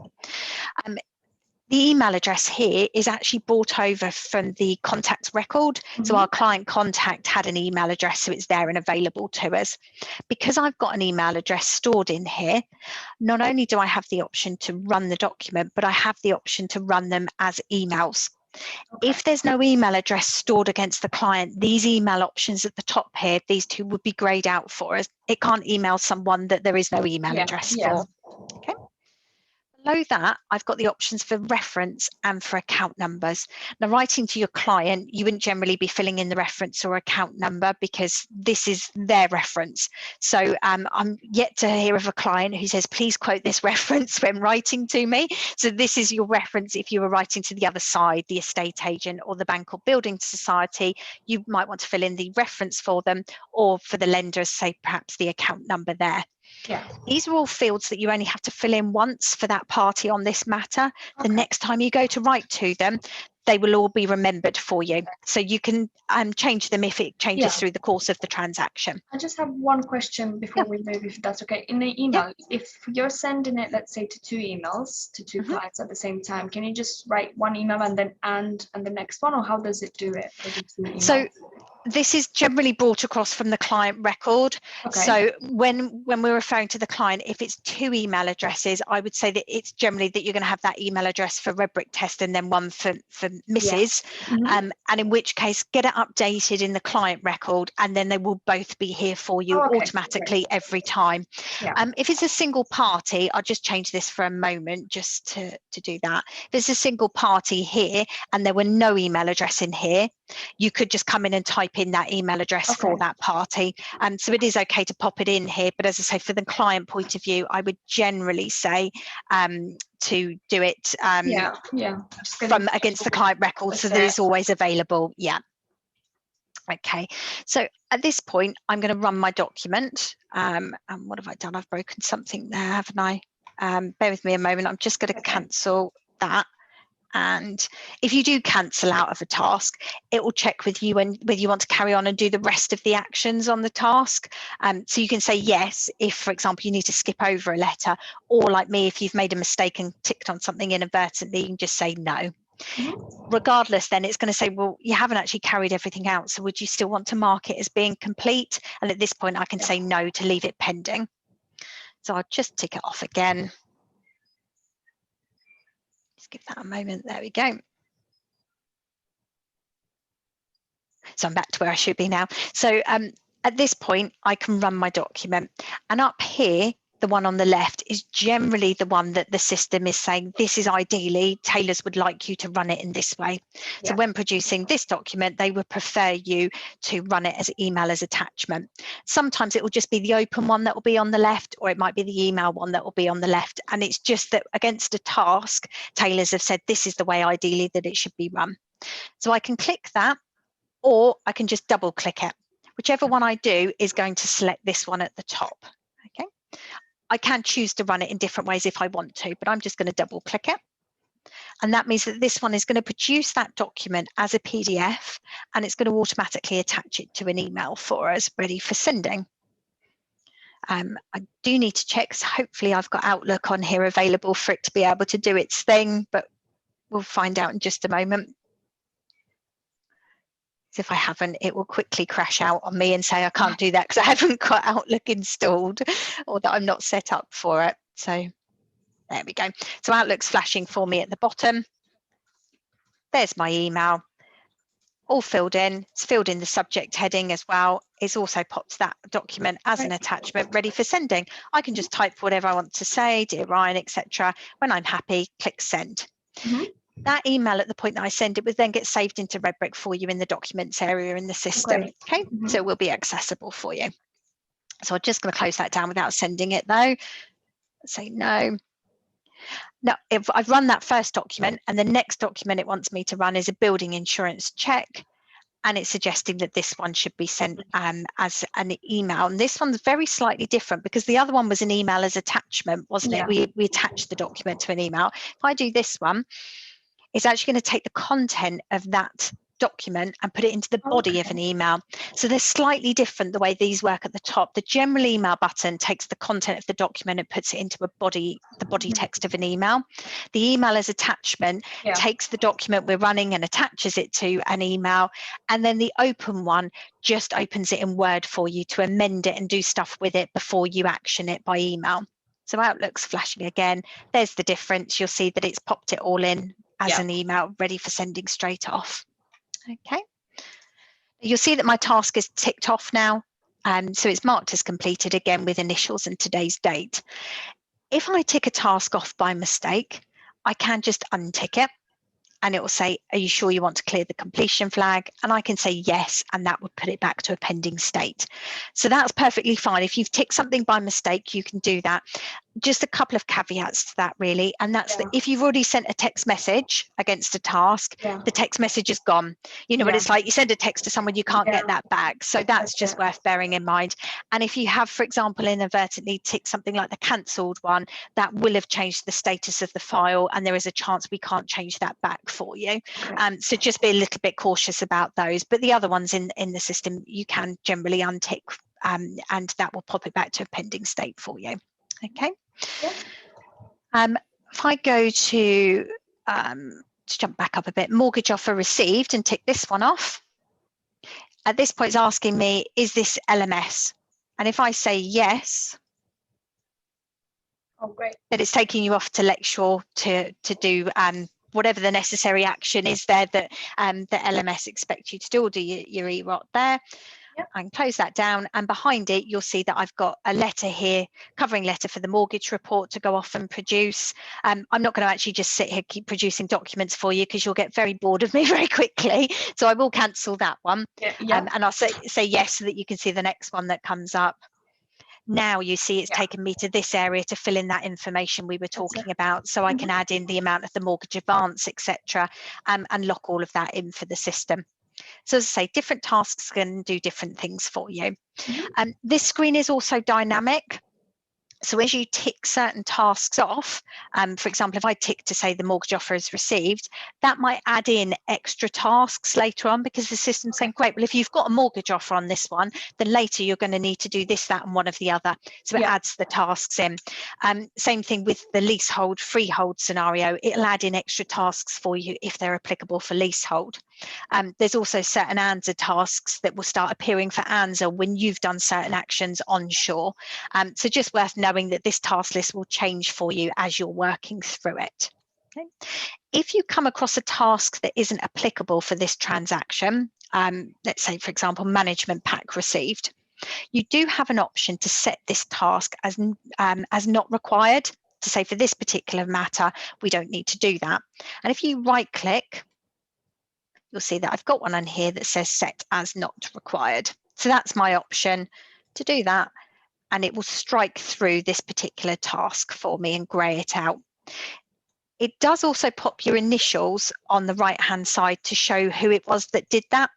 The email address here is actually brought over from the contact record. So our client contact had an email address, so it's there and available to us. Because I've got an email address stored in here, not only do I have the option to run the document, but I have the option to run them as emails. Okay. If there's no email address stored against the client, these email options at the top here, these two would be grayed out for us. It can't email someone that there is no email address for. Okay. Below that, I've got the options for reference and for account numbers. Now, writing to your client, you wouldn't generally be filling in the reference or account number because this is their reference. So I'm yet to hear of a client who says, please quote this reference when writing to me. So this is your reference if you were writing to the other side, the estate agent or the bank or building society. You might want to fill in the reference for them, or for the lenders, say perhaps the account number there. Yeah. These are all fields that you only have to fill in once for that party on this matter. Okay. The next time you go to write to them, they will all be remembered for you. So you can change them if it changes through the course of the transaction. I just have one question before we move, if that's okay. In the email, if you're sending it, let's say to two emails, to two clients at the same time, can you just write one email and then and the next one, or how does it do it for the two emails? So this is generally brought across from the client record. Okay. So when we're referring to the client, if it's two email addresses, I would say that it's generally that you're going to have that email address for Redbrick Test and then one for Mrs. And in which case, get it updated in the client record, and then they will both be here for you automatically every time. Yeah. If it's a single party, I'll just change this for a moment just to do that. If it's a single party here and there were no email address in here, you could just come in and type in that email address for that party. So it is okay to pop it in here, but as I say, for the client point of view, I would generally say to do it from against the client record, so that it's always available. Yeah. Okay, so at this point, I'm going to run my document. And what have I done? I've broken something there, haven't I? Bear with me a moment. I'm just going to cancel that. And if you do cancel out of a task, it will check with you whether you want to carry on and do the rest of the actions on the task. So you can say yes if, for example, you need to skip over a letter, or like me, if you've made a mistake and ticked on something inadvertently, you can just say no. Regardless, then it's going to say, well, you haven't actually carried everything out, so would you still want to mark it as being complete? And at this point, I can say no to leave it pending. So I'll just tick it off again. Just give that a moment. There we go. So I'm back to where I should be now. So at this point, I can run my document. And up here, the one on the left, is generally the one that the system is saying, this is ideally, tailors would like you to run it in this way. So when producing this document, they would prefer you to run it as email as attachment. Sometimes it will just be the open one that will be on the left, or it might be the email one that will be on the left. And it's just that against a task, tailors have said, this is the way ideally that it should be run. So I can click that, or I can just double click it. Whichever one I do is going to select this one at the top. Okay. I can choose to run it in different ways if I want to, but I'm just going to double click it. And that means that this one is going to produce that document as a PDF, and it's going to automatically attach it to an email for us, ready for sending. I do need to check, so hopefully I've got Outlook on here available for it to be able to do its thing, but we'll find out in just a moment. So if I haven't, it will quickly crash out on me and say I can't do that because I haven't got Outlook installed or that I'm not set up for it. So there we go. So Outlook's flashing for me at the bottom. There's my email, all filled in. It's filled in the subject heading as well. It's also popped that document as an attachment ready for sending. I can just type whatever I want to say, dear Ryan, etc. When I'm happy, click send. That email at the point that I send it will then get saved into Redbrick for you in the documents area in the system. Okay, so it will be accessible for you. So I'm just going to close that down without sending it though. Say no. Now, if I've run that first document, and the next document it wants me to run is a building insurance check, and it's suggesting that this one should be sent as an email. And this one's very slightly different because the other one was an email as attachment, wasn't it? We attached the document to an email. If I do this one, it's actually going to take the content of that document and put it into the body of an email. So they're slightly different the way these work at the top. The general email button takes the content of the document and puts it into a body, the body text of an email. The email as attachment takes the document we're running and attaches it to an email. And then the open one just opens it in Word for you to amend it and do stuff with it before you action it by email. So Outlook's flashing again. There's the difference. You'll see that it's popped it all in as an email ready for sending straight off. Okay, you'll see that my task is ticked off now, so it's marked as completed again with initials and today's date. If I tick a task off by mistake, I can just untick it and it will say, are you sure you want to clear the completion flag? And I can say yes, and that would put it back to a pending state. So that's perfectly fine. If you've ticked something by mistake, you can do that. Just a couple of caveats to that really, and that's that if you've already sent a text message against a task, the text message is gone. You know what it's like, you send a text to someone, you can't get that back. So that's just worth bearing in mind. And if you have, for example, inadvertently ticked something like the cancelled one, that will have changed the status of the file, and there is a chance we can't change that back for you. So just be a little bit cautious about those. But the other ones in the system, you can generally untick, and that will pop it back to a pending state for you. Okay. If I go to jump back up a bit, mortgage offer received, and tick this one off. At this point, it's asking me, is this LMS? And if I say yes, then it's taking you off to Lecture to do whatever the necessary action is there that the LMS expects you to do, or do your EROT there. I can close that down, and behind it you'll see that I've got a letter here, covering letter for the mortgage report to go off and produce. I'm not going to actually just sit here keep producing documents for you because you'll get very bored of me very quickly, so I will cancel that one. And I'll say yes so that you can see the next one that comes up. Now you see it's taken me to this area to fill in that information we were talking about, so I can add in the amount of the mortgage advance, etc., and lock all of that in for the system. So as I say, different tasks can do different things for you. This screen is also dynamic. So as you tick certain tasks off, for example, if I tick to say the mortgage offer is received, that might add in extra tasks later on, because the system's saying, great, well, if you've got a mortgage offer on this one, then later you're going to need to do this, that, and one of the other. So it adds the tasks in. Same thing with the leasehold, freehold scenario. It'll add in extra tasks for you if they're applicable for leasehold. There's also certain ANZA tasks that will start appearing for ANZA when you've done certain actions onshore. So just worth knowing that this task list will change for you as you're working through it. Okay. If you come across a task that isn't applicable for this transaction, let's say, for example, management pack received, You do have an option to set this task as not required, to say for this particular matter, we don't need to do that. And if you right click, you'll see that I've got one on here that says set as not required. So that's my option to do that. And it will strike through this particular task for me and grey it out. It does also pop your initials on the right hand side to show who it was that did that.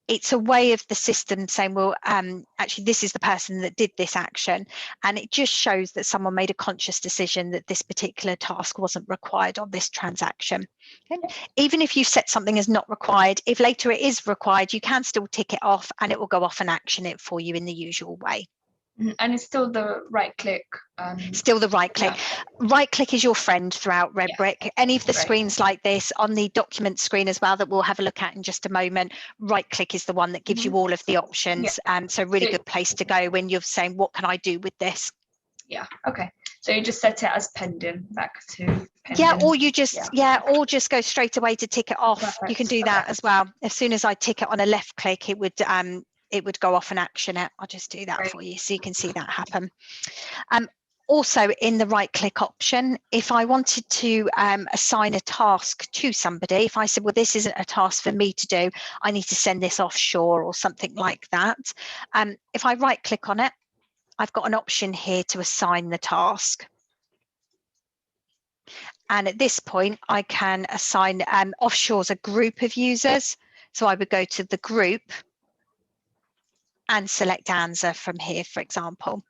It's a way of the system saying, well, actually, this is the person that did this action. And it just shows that someone made a conscious decision that this particular task wasn't required on this transaction. Okay? Even if you set something as not required, if later it is required, you can still tick it off and it will go off and action it for you in the usual way. And it's still the right click. Still the right click. Yeah. Right click is your friend throughout Redbrick. Yeah. Any of the screens like this, on the document screen as well, that we'll have a look at in just a moment, right click is the one that gives you all of the options. Yeah. So really good place to go when you're saying, what can I do with this? Yeah, okay. So you just set it as pending, back to pending. Yeah, or you just, or just go straight away to tick it off. Perfect. You can do that as well. As soon as I tick it on a left click, it would go off and action it. I'll just do that for you so you can see that happen. Also in the right click option, if I wanted to assign a task to somebody, if I said, well, this isn't a task for me to do, I need to send this offshore or something like that. If I right click on it, I've got an option here to assign the task. And at this point, I can assign offshore's a group of users. So I would go to the group and select ANZA from here, for example.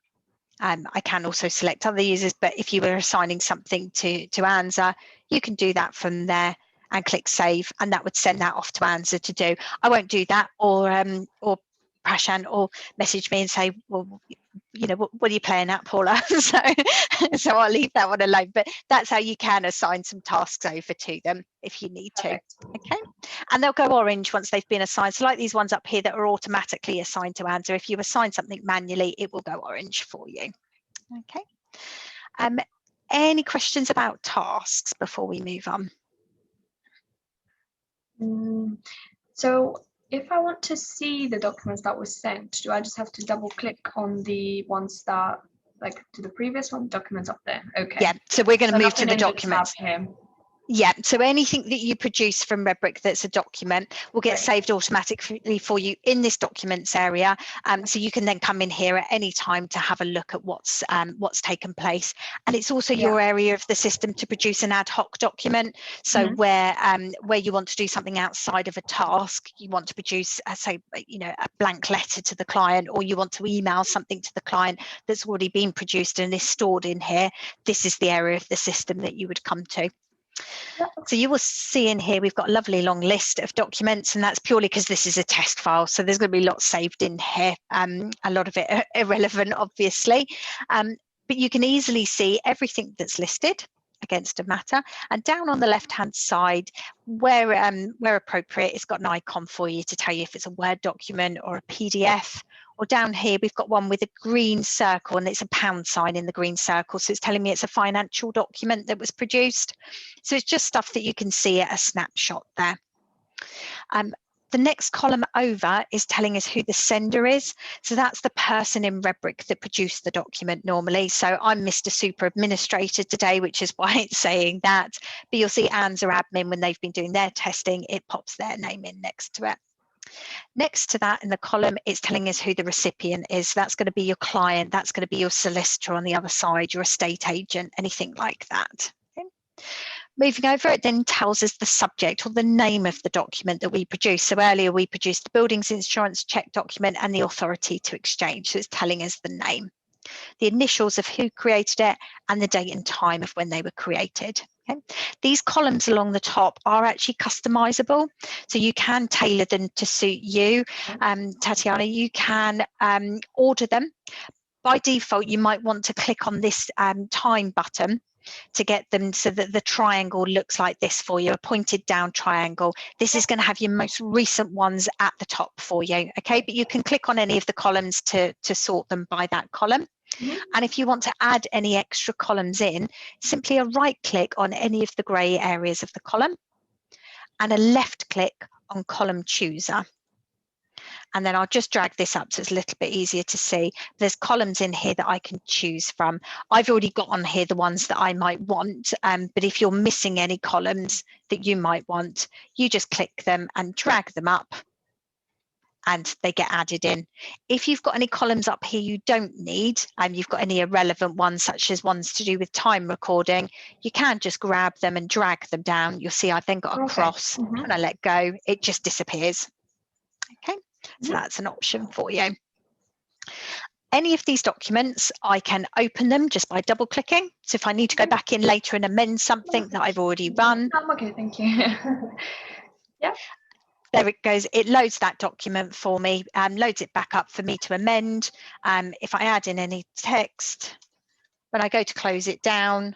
I can also select other users, but if you were assigning something to ANZA, you can do that from there and click save, and that would send that off to ANZA to do. I won't do that, or Prashant or message me and say, well, you know, what are you playing at, Paula? so I'll leave that one alone. But that's how you can assign some tasks over to them if you need to. Okay, and they'll go orange once they've been assigned. So like these ones up here that are automatically assigned to ANZA, if you assign something manually, it will go orange for you. Okay. Any questions about tasks before we move on? So if I want to see the documents that were sent, do I just have to double click on the ones that, like, to the previous one, documents up there? Okay. Yeah, so we're going to move to the documents. Yeah, so anything that you produce from Redbrick that's a document will get saved automatically for you in this documents area. So you can then come in here at any time to have a look at what's taken place. And it's also your area of the system to produce an ad hoc document. So where you want to do something outside of a task, you want to produce, say, you know, a blank letter to the client, or you want to email something to the client that's already been produced and is stored in here. This is the area of the system that you would come to. So you will see in here, we've got a lovely long list of documents, and that's purely because this is a test file. So there's going to be lots saved in here, a lot of it irrelevant, obviously. But you can easily see everything that's listed against a matter. And down on the left-hand side, where appropriate, it's got an icon for you to tell you if it's a Word document or a PDF. Or down here, we've got one with a green circle, and it's a pound sign in the green circle. So it's telling me it's a financial document that was produced. So it's just stuff that you can see at a snapshot there. The next column over is telling us who the sender is. So that's the person in Redbrick that produced the document normally. So I'm Mr. Super Administrator today, which is why it's saying that. But you'll see ANZA admin, when they've been doing their testing, it pops their name in next to it. Next to that in the column, it's telling us who the recipient is. That's going to be your client. That's going to be your solicitor on the other side, your estate agent, anything like that. Okay. Moving over, it then tells us the subject or the name of the document that we produced. So earlier we produced the buildings insurance check document and the authority to exchange. So it's telling us the name, the initials of who created it, and the date and time of when they were created. Okay. These columns along the top are actually customizable, so you can tailor them to suit you. Tatiana, you can order them. By default, you might want to click on this time button to get them so that the triangle looks like this for you, a pointed down triangle. This is going to have your most recent ones at the top for you, okay? But you can click on any of the columns to sort them by that column. And if you want to add any extra columns in, simply a right click on any of the grey areas of the column and a left click on column chooser. And then I'll just drag this up so it's a little bit easier to see. There's columns in here that I can choose from. I've already got on here the ones that I might want, but if you're missing any columns that you might want, you just click them and drag them up and they get added in. If you've got any columns up here you don't need, and you've got any irrelevant ones, such as ones to do with time recording, you can just grab them and drag them down. You'll see I've then got a cross. When I let go, it just disappears. Okay, so that's an option for you. Any of these documents, I can open them just by double clicking. So if I need to go back in later and amend something that I've already run. Okay, thank you. Yeah. There it goes. It loads that document for me, loads it back up for me to amend. If I add in any text, when I go to close it down,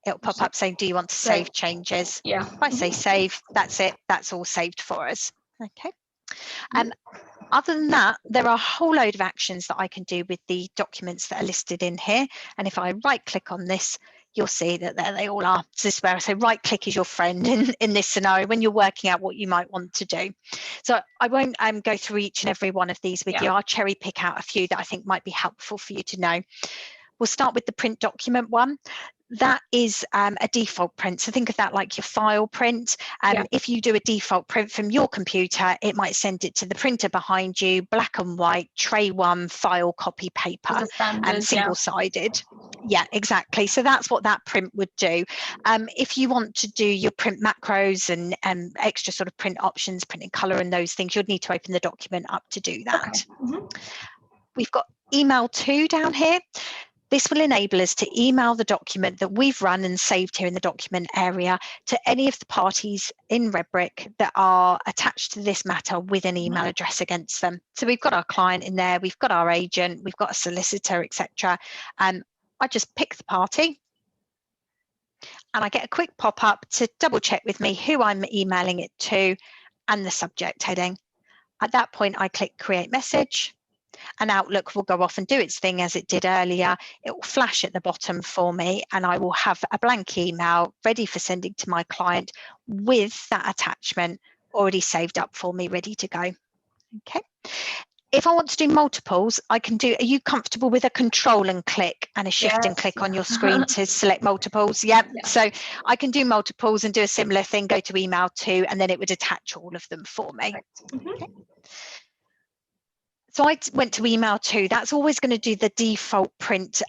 it'll pop up saying, do you want to save changes? Yeah. If I say save, that's it. That's all saved for us. Okay. Other than that, there are a whole load of actions that I can do with the documents that are listed in here. And if I right click on this, you'll see that there they all are. So this is where I say right click is your friend in this scenario when you're working out what you might want to do. So I won't go through each and every one of these with you. I'll cherry pick out a few that I think might be helpful for you to know. We'll start with the print document one. That is a default print. So think of that like your file print. If you do a default print from your computer, it might send it to the printer behind you, black and white, tray 1, file copy paper, and single-sided. Yeah, exactly. So that's what that print would do. If you want to do your print macros and extra sort of print options, print in colour and those things, you'd need to open the document up to do that. We've got email 2 down here. This will enable us to email the document that we've run and saved here in the document area to any of the parties in Redbrick that are attached to this matter with an email address against them. So we've got our client in there, we've got our agent, we've got a solicitor, etc. I just pick the party and I get a quick pop-up to double check with me who I'm emailing it to and the subject heading. At that point, I click create message. And Outlook will go off and do its thing as it did earlier. It will flash at the bottom for me and I will have a blank email ready for sending to my client with that attachment already saved up for me, ready to go. Okay. If I want to do multiples, I can do, are you comfortable with a control and click and a shift and click on your screen to select multiples? Yep. So I can do multiples and do a similar thing, go to email 2, and then it would attach all of them for me. Okay. So I went to email 2. That's always going to do the default print.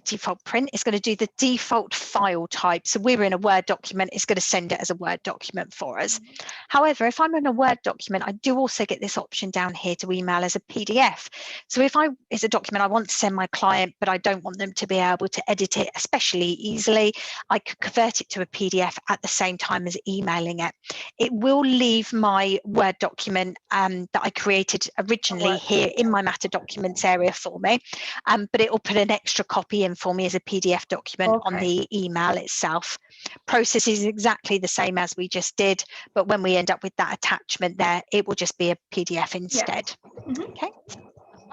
Default print is going to do the default file type. So we're in a Word document. It's going to send it as a Word document for us. However, if I'm in a Word document, I do also get this option down here to email as a PDF. So if it's a document I want to send my client, but I don't want them to be able to edit it especially easily, I could convert it to a PDF at the same time as emailing it. It will leave my Word document that I created originally here in my Matter Documents area for me, but it will put an extra copy in for me as a PDF document on the email itself. Process is exactly the same as we just did, but when we end up with that attachment there, it will just be a PDF instead. Okay.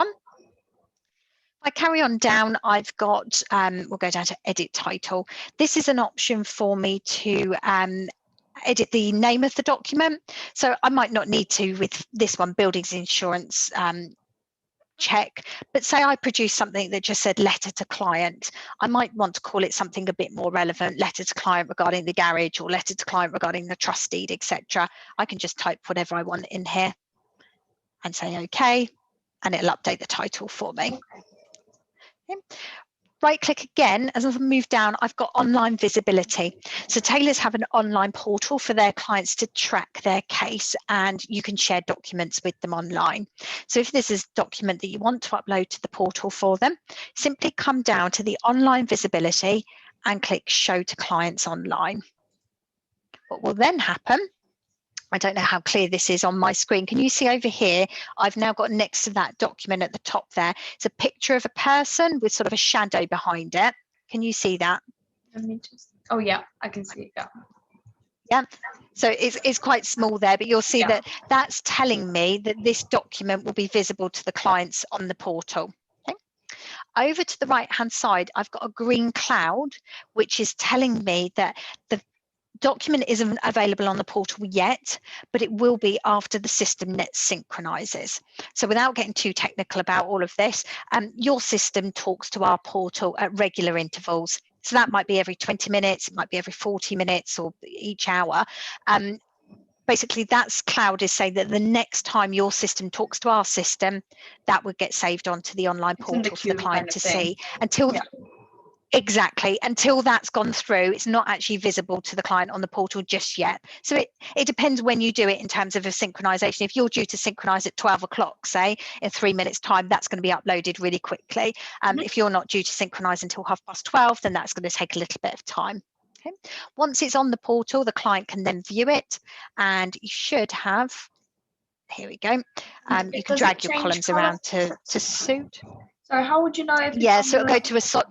If I carry on down, I've got, we'll go down to edit title. This is an option for me to edit the name of the document. So I might not need to with this one, buildings insurance check, but say I produce something that just said letter to client. I might want to call it something a bit more relevant, letter to client regarding the garage or letter to client regarding the trust deed, etc. I can just type whatever I want in here and say okay, and it'll update the title for me. Okay. Right click again, as I move down, I've got online visibility. So tailors have an online portal for their clients to track their case, and you can share documents with them online. So if this is a document that you want to upload to the portal for them, simply come down to the online visibility and click show to clients online. What will then happen, I don't know how clear this is on my screen. Can you see over here? I've now got next to that document at the top there, it's a picture of a person with sort of a shadow behind it. Can you see that? Let me just, oh yeah, I can see it. Yeah, so it's quite small there, but you'll see that that's telling me that this document will be visible to the clients on the portal. Okay. Over to the right hand side, I've got a green cloud, which is telling me that the document isn't available on the portal yet, but it will be after the system net synchronizes. So without getting too technical about all of this, your system talks to our portal at regular intervals. So that might be every 20 minutes, it might be every 40 minutes or each hour. Basically, that's Cloud is saying that the next time your system talks to our system, that would get saved onto the online portal for the client to see. Until exactly, until that's gone through, it's not actually visible to the client on the portal just yet. So it depends when you do it in terms of a synchronization. If you're due to synchronize at 12 o'clock, say, in 3 minutes time, that's going to be uploaded really quickly. If you're not due to synchronize until 12:30, then that's going to take a little bit of time. Okay. Once it's on the portal, the client can then view it, and you should have, here we go, you can drag your columns around to suit. So how would you know if yeah, so it'll go to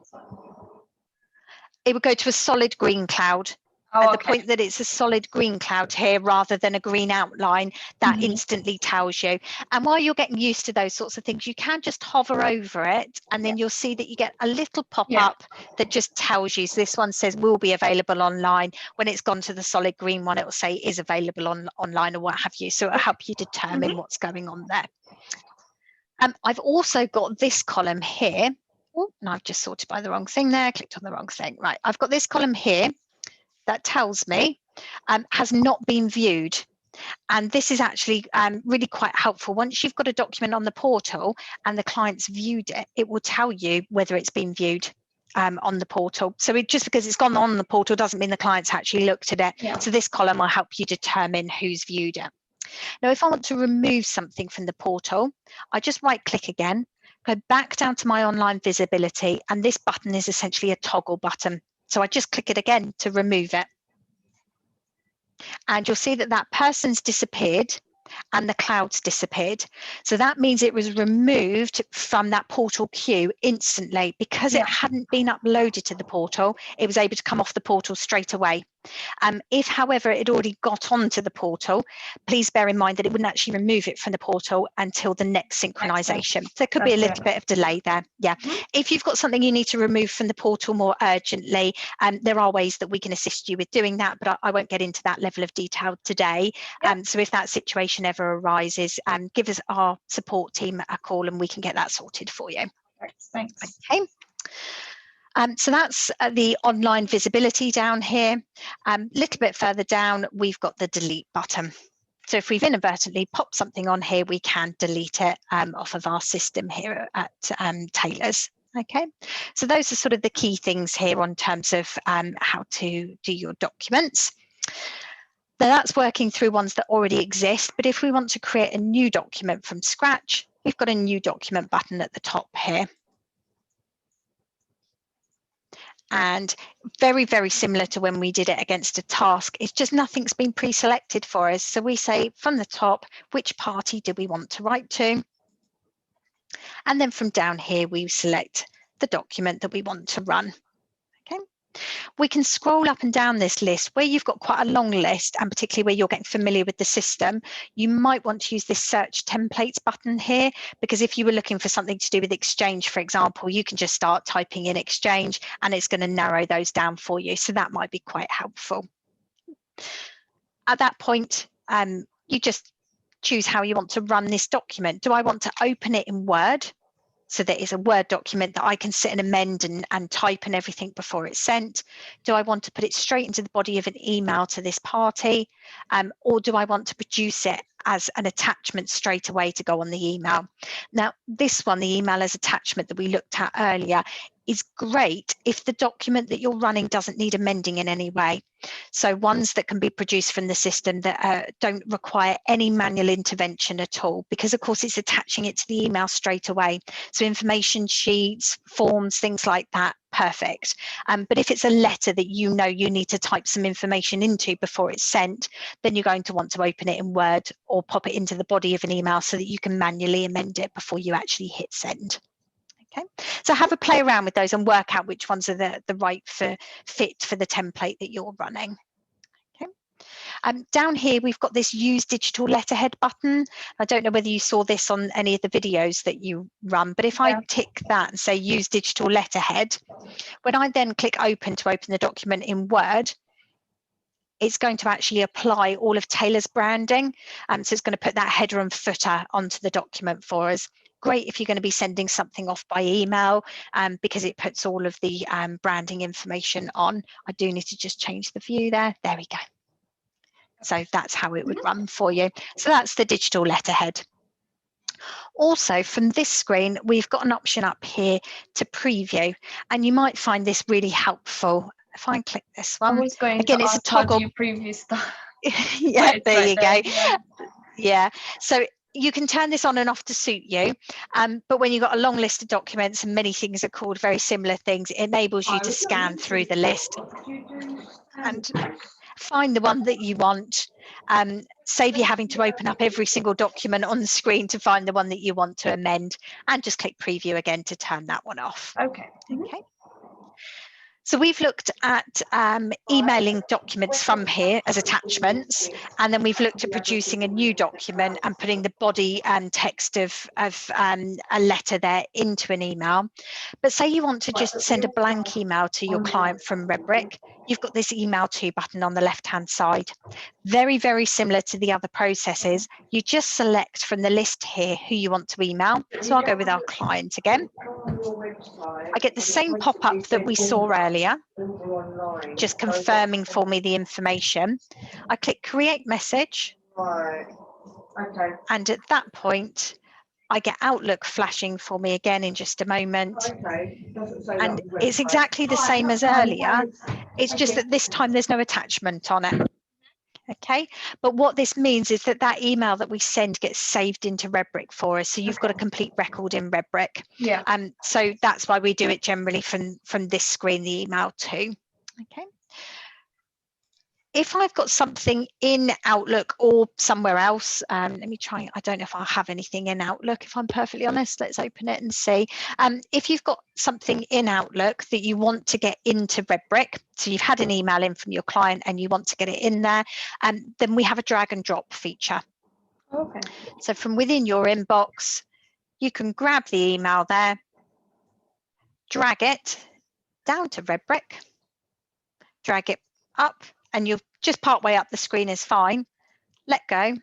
it would go to a solid green cloud. At the point that it's a solid green cloud here rather than a green outline, that instantly tells you. And while you're getting used to those sorts of things, you can just hover over it, and then you'll see that you get a little pop-up that just tells you. So this one says will be available online. When it's gone to the solid green one, it will say is available online or what have you. So it'll help you determine what's going on there. I've also got this column here. Oh, and I've just sorted by the wrong thing there, clicked on the wrong thing. Right, I've got this column here that tells me has not been viewed. And this is actually really quite helpful. Once you've got a document on the portal and the client's viewed it, it will tell you whether it's been viewed on the portal. So just because it's gone on the portal doesn't mean the client's actually looked at it. So this column will help you determine who's viewed it. Now, if I want to remove something from the portal, I just right click again, go back down to my online visibility, and this button is essentially a toggle button. So I just click it again to remove it. And you'll see that that person's disappeared and the cloud's disappeared. So that means it was removed from that portal queue instantly. Because it hadn't been uploaded to the portal, it was able to come off the portal straight away. If, however, it had already got onto the portal, please bear in mind that it wouldn't actually remove it from the portal until the next synchronization. So there could be a little bit of delay there. If you've got something you need to remove from the portal more urgently, there are ways that we can assist you with doing that, but I won't get into that level of detail today. So if that situation ever arises, give us our support team a call and we can get that sorted for you. Thanks. Okay. So that's the online visibility down here. A little bit further down, we've got the delete button. So if we've inadvertently popped something on here, we can delete it off of our system here at Taylor's. Okay, so those are sort of the key things here on terms of how to do your documents. Now that's working through ones that already exist, but if we want to create a new document from scratch, we've got a new document button at the top here. And very, very similar to when we did it against a task, it's just nothing's been pre-selected for us. So we say from the top, which party do we want to write to? And then from down here, we select the document that we want to run. Okay. We can scroll up and down this list where you've got quite a long list, and particularly where you're getting familiar with the system. You might want to use this search templates button here, because if you were looking for something to do with Exchange, for example, you can just start typing in Exchange and it's going to narrow those down for you. So that might be quite helpful. At that point, you just choose how you want to run this document. Do I want to open it in Word? So that is a Word document that I can sit and amend and type and everything before it's sent? Do I want to put it straight into the body of an email to this party? Or do I want to produce it as an attachment straight away to go on the email? Now, this one, the email as attachment that we looked at earlier, is great if the document that you're running doesn't need amending in any way. So ones that can be produced from the system that don't require any manual intervention at all, because of course it's attaching it to the email straight away. So information sheets, forms, things like that, perfect. But if it's a letter that you know you need to type some information into before it's sent, then you're going to want to open it in Word or pop it into the body of an email so that you can manually amend it before you actually hit send. Okay, so have a play around with those and work out which ones are the right fit for the template that you're running. Okay. Down here, we've got this use digital letterhead button. I don't know whether you saw this on any of the videos that you run, but if I tick that and say use digital letterhead, when I then click open to open the document in Word, it's going to actually apply all of Taylor's branding. So it's going to put that header and footer onto the document for us. Great if you're going to be sending something off by email, because it puts all of the branding information on. I do need to just change the view there. There we go. So that's how it would run for you. So that's the digital letterhead. Also, from this screen, we've got an option up here to preview, and you might find this really helpful. If I click this one, I was going again, to it's a ask how toggle. do you preview stuff. Yeah, there you go. Yeah. Yeah, so you can turn this on and off to suit you, but when you've got a long list of documents and many things are called very similar things, it enables you to scan through the list and find the one that you want, save you having to open up every single document on the screen to find the one that you want to amend, and just click preview again to turn that one off. Okay. Okay. So we've looked at emailing documents from here as attachments, and then we've looked at producing a new document and putting the body and text of a letter there into an email. But say you want to just send a blank email to your client from Redbrick, you've got this email to button on the left-hand side. Very, very similar to the other processes. You just select from the list here who you want to email. So I'll go with our client again. I get the same pop-up that we saw earlier, just confirming for me the information. I click create message. And at that point, I get Outlook flashing for me again in just a moment. And it's exactly the same as earlier. It's just that this time there's no attachment on it. Okay, but what this means is that that email that we send gets saved into Redbrick for us. So you've got a complete record in Redbrick. Yeah. So that's why we do it generally from this screen, the email too. Okay. If I've got something in Outlook or somewhere else, let me try. I don't know if I have anything in Outlook, if I'm perfectly honest. Let's open it and see. If you've got something in Outlook that you want to get into Redbrick, so you've had an email in from your client and you want to get it in there, then we have a drag and drop feature. Okay. So from within your inbox, you can grab the email there, drag it down to Redbrick, drag it up, and you'll just part way up the screen is fine. Let go.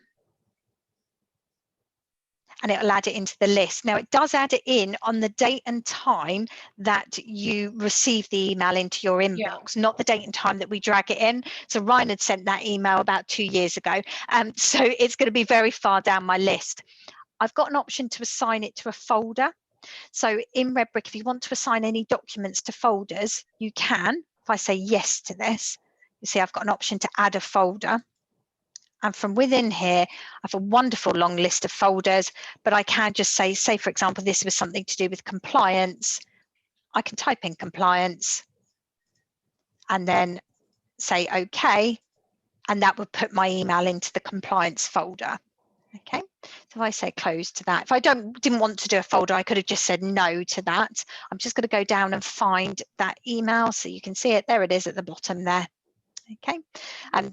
And it'll add it into the list. Now it does add it in on the date and time that you receive the email into your inbox, not the date and time that we drag it in. So Ryan had sent that email about 2 years ago. So it's going to be very far down my list. I've got an option to assign it to a folder. So in Redbrick, if you want to assign any documents to folders, you can. If I say yes to this, you see I've got an option to add a folder. And from within here, I have a wonderful long list of folders, but I can just say, for example, this was something to do with compliance. I can type in compliance and then say OK, and that would put my email into the compliance folder. Okay, so if I say close to that, if I didn't want to do a folder, I could have just said no to that. I'm just going to go down and find that email so you can see it. There it is at the bottom there. Okay,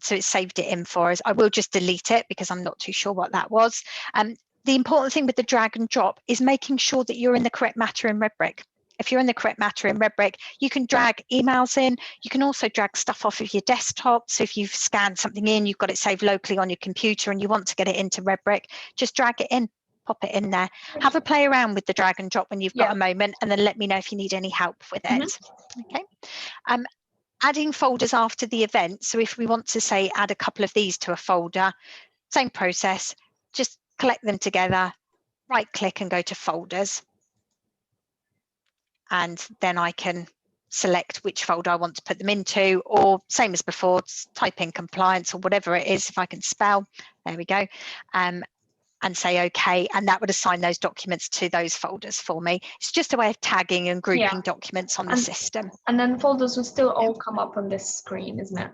so it's saved it in for us. I will just delete it because I'm not too sure what that was. The important thing with the drag and drop is making sure that you're in the correct matter in Redbrick. If you're in the correct matter in Redbrick, you can drag emails in. You can also drag stuff off of your desktop. So if you've scanned something in, you've got it saved locally on your computer and you want to get it into Redbrick, just drag it in, pop it in there. Have a play around with the drag and drop when you've got a moment, and then let me know if you need any help with it. Okay. Adding folders after the event. So if we want to say add a couple of these to a folder, same process, just collect them together, right click and go to folders. And then I can select which folder I want to put them into, or same as before, type in compliance or whatever it is, if I can spell, there we go, and say OK, and that would assign those documents to those folders for me. It's just a way of tagging and grouping documents on the system. And then folders will still all come up on this screen, isn't it?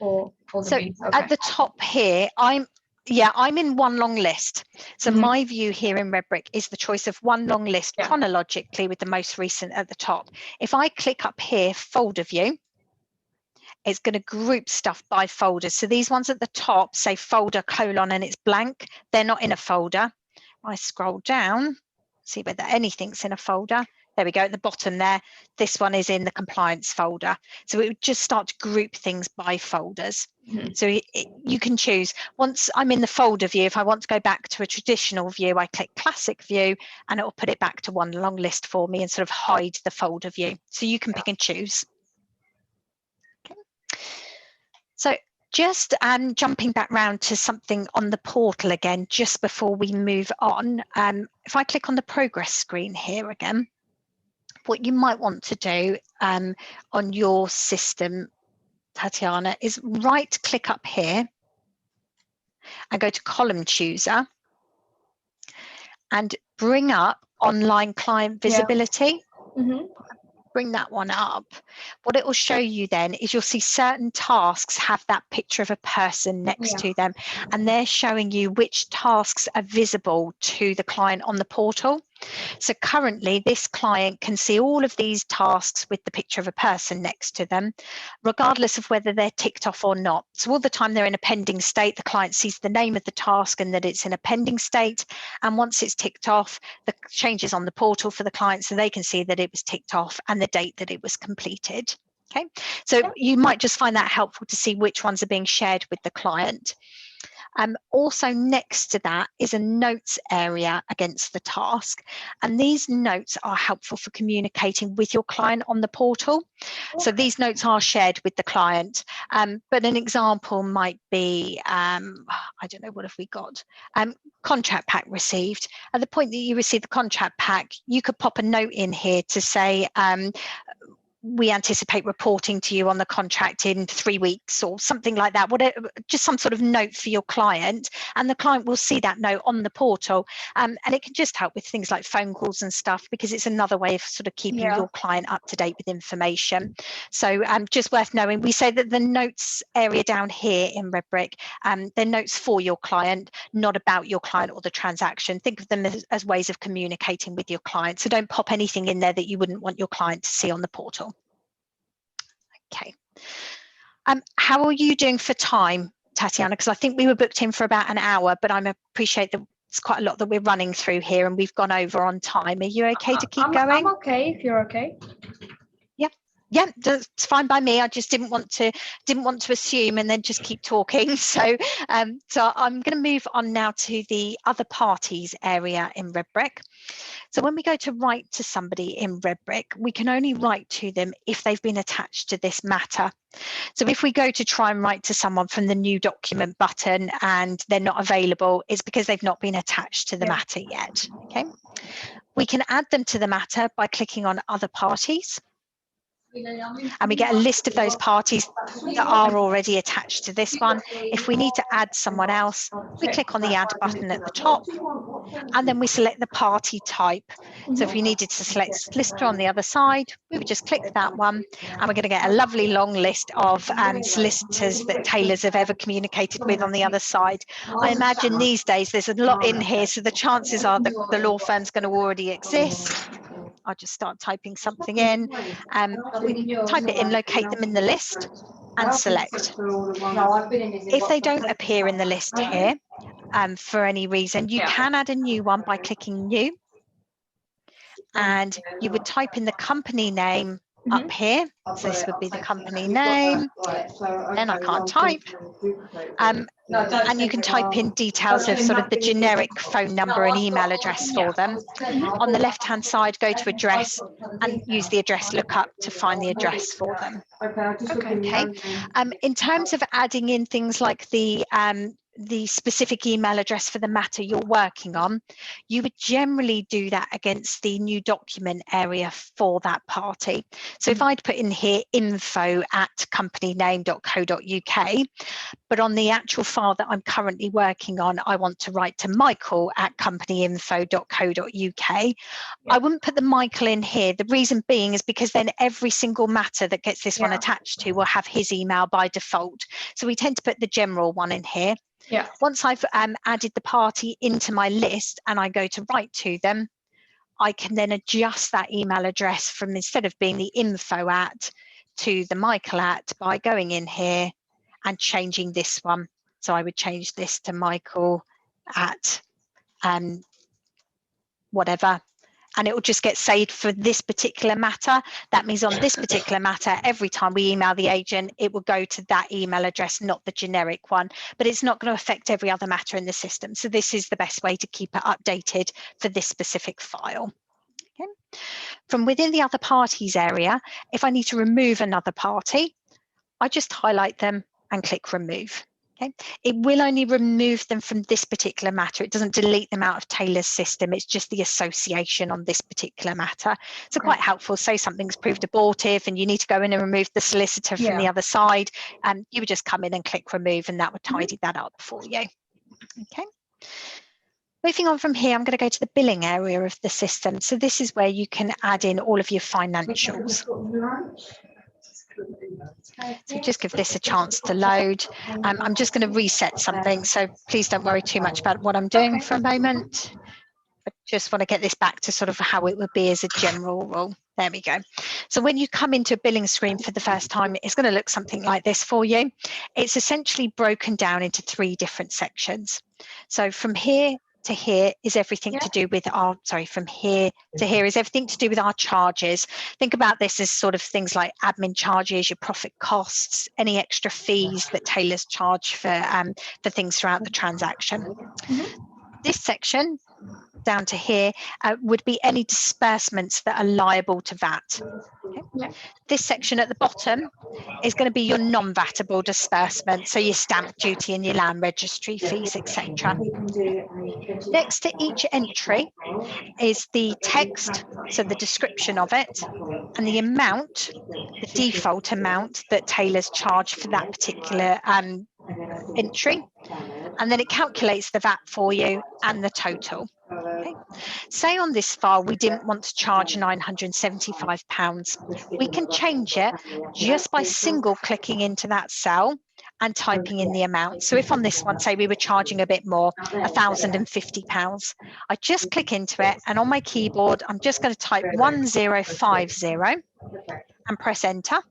Or so at the top here, I'm in one long list. So my view here in Redbrick is the choice of one long list chronologically with the most recent at the top. If I click up here, folder view, it's going to group stuff by folders. So these ones at the top say folder : and it's blank. They're not in a folder. I scroll down, see whether anything's in a folder. There we go at the bottom there. This one is in the compliance folder. So it would just start to group things by folders. So you can choose. Once I'm in the folder view, if I want to go back to a traditional view, I click classic view and it will put it back to one long list for me and sort of hide the folder view. So you can pick and choose. Okay. So just jumping back round to something on the portal again, just before we move on. If I click on the progress screen here again, what you might want to do on your system, Tatiana, is right click up here and go to column chooser and bring up online client visibility. Bring that one up. What it will show you then is you'll see certain tasks have that picture of a person next to them, and they're showing you which tasks are visible to the client on the portal. So currently this client can see all of these tasks with the picture of a person next to them, regardless of whether they're ticked off or not. So all the time they're in a pending state, the client sees the name of the task and that it's in a pending state. And once it's ticked off, the changes on the portal for the client so they can see that it was ticked off and the date that it was completed. Okay, so you might just find that helpful to see which ones are being shared with the client. Also next to that is a notes area against the task, and these notes are helpful for communicating with your client on the portal. So these notes are shared with the client, but an example might be, I don't know, what have we got? Contract pack received. At the point that you receive the contract pack, you could pop a note in here to say, we anticipate reporting to you on the contract in 3 weeks or something like that, whatever, just some sort of note for your client, and the client will see that note on the portal, and it can just help with things like phone calls and stuff, because it's another way of sort of keeping your client up to date with information. So just worth knowing, we say that the notes area down here in Redbrick, they're notes for your client, not about your client or the transaction. Think of them as ways of communicating with your client, so don't pop anything in there that you wouldn't want your client to see on the portal. Okay. How are you doing for time, Tatiana? Because I think we were booked in for about an hour, but I appreciate that it's quite a lot that we're running through here and we've gone over on time. Are you okay to keep going? I'm okay if you're okay. Yeah, that's fine by me. I just didn't want to assume and then just keep talking. So I'm going to move on now to the other parties area in Redbrick. So when we go to write to somebody in Redbrick, we can only write to them if they've been attached to this matter. So if we go to try and write to someone from the new document button and they're not available, it's because they've not been attached to the matter yet. Okay. We can add them to the matter by clicking on other parties. And we get a list of those parties that are already attached to this one. If we need to add someone else, we click on the add button at the top, and then we select the party type. So if we needed to select solicitor on the other side, we would just click that one, and we're going to get a lovely long list of solicitors that tailors have ever communicated with on the other side. I imagine these days there's a lot in here, so the chances are that the law firm's going to already exist. I'll just start typing something in. We type it in, locate them in the list, and select. If they don't appear in the list here for any reason, you can add a new one by clicking new, and you would type in the company name up here. So this would be the company name, and I can't type. And you can type in details of sort of the generic phone number and email address for them. On the left-hand side, go to address and use the address lookup to find the address for them. Okay. In terms of adding in things like the specific email address for the matter you're working on, you would generally do that against the new document area for that party. So if I'd put in here info@companyname.co.uk, but on the actual file that I'm currently working on, I want to write to michael@companyinfo.co.uk. I wouldn't put the Michael in here. The reason being is because then every single matter that gets this one attached to will have his email by default. So we tend to put the general one in here. Once I've added the party into my list and I go to write to them, I can then adjust that email address from, instead of being the info@ to the Michael@ by going in here and changing this one. So I would change this to Michael@ whatever, and it will just get saved for this particular matter. That means on this particular matter, every time we email the agent, it will go to that email address, not the generic one, but it's not going to affect every other matter in the system. So this is the best way to keep it updated for this specific file. Okay. From within the other parties area, if I need to remove another party, I just highlight them and click remove. Okay. It will only remove them from this particular matter. It doesn't delete them out of Taylor's system. It's just the association on this particular matter. So quite helpful. Say something's proved abortive and you need to go in and remove the solicitor from the other side, and you would just come in and click remove, and that would tidy that up for you. Okay. Moving on from here, I'm going to go to the billing area of the system. So this is where you can add in all of your financials. So just give this a chance to load. I'm just going to reset something, so please don't worry too much about what I'm doing for a moment. I just want to get this back to sort of how it would be as a general rule. There we go. So when you come into a billing screen for the first time, it's going to look something like this for you. It's essentially broken down into 3 different sections. So from here to here is everything to do with our, from here to here is everything to do with our charges. Think about this as sort of things like admin charges, your profit costs, any extra fees that Taylor's charge for things throughout the transaction. This section down to here would be any disbursements that are liable to VAT. Okay. This section at the bottom is going to be your non-VATable disbursement, so your stamp duty and your land registry fees, etc. Next to each entry is the text, so the description of it, and the amount, the default amount that Taylor's charged for that particular entry, and then it calculates the VAT for you and the total. Okay. Say on this file we didn't want to charge £975. We can change it just by single clicking into that cell and typing in the amount. So if on this one, say we were charging a bit more, £1,050, I just click into it, and on my keyboard I'm just going to type 1050 and press enter.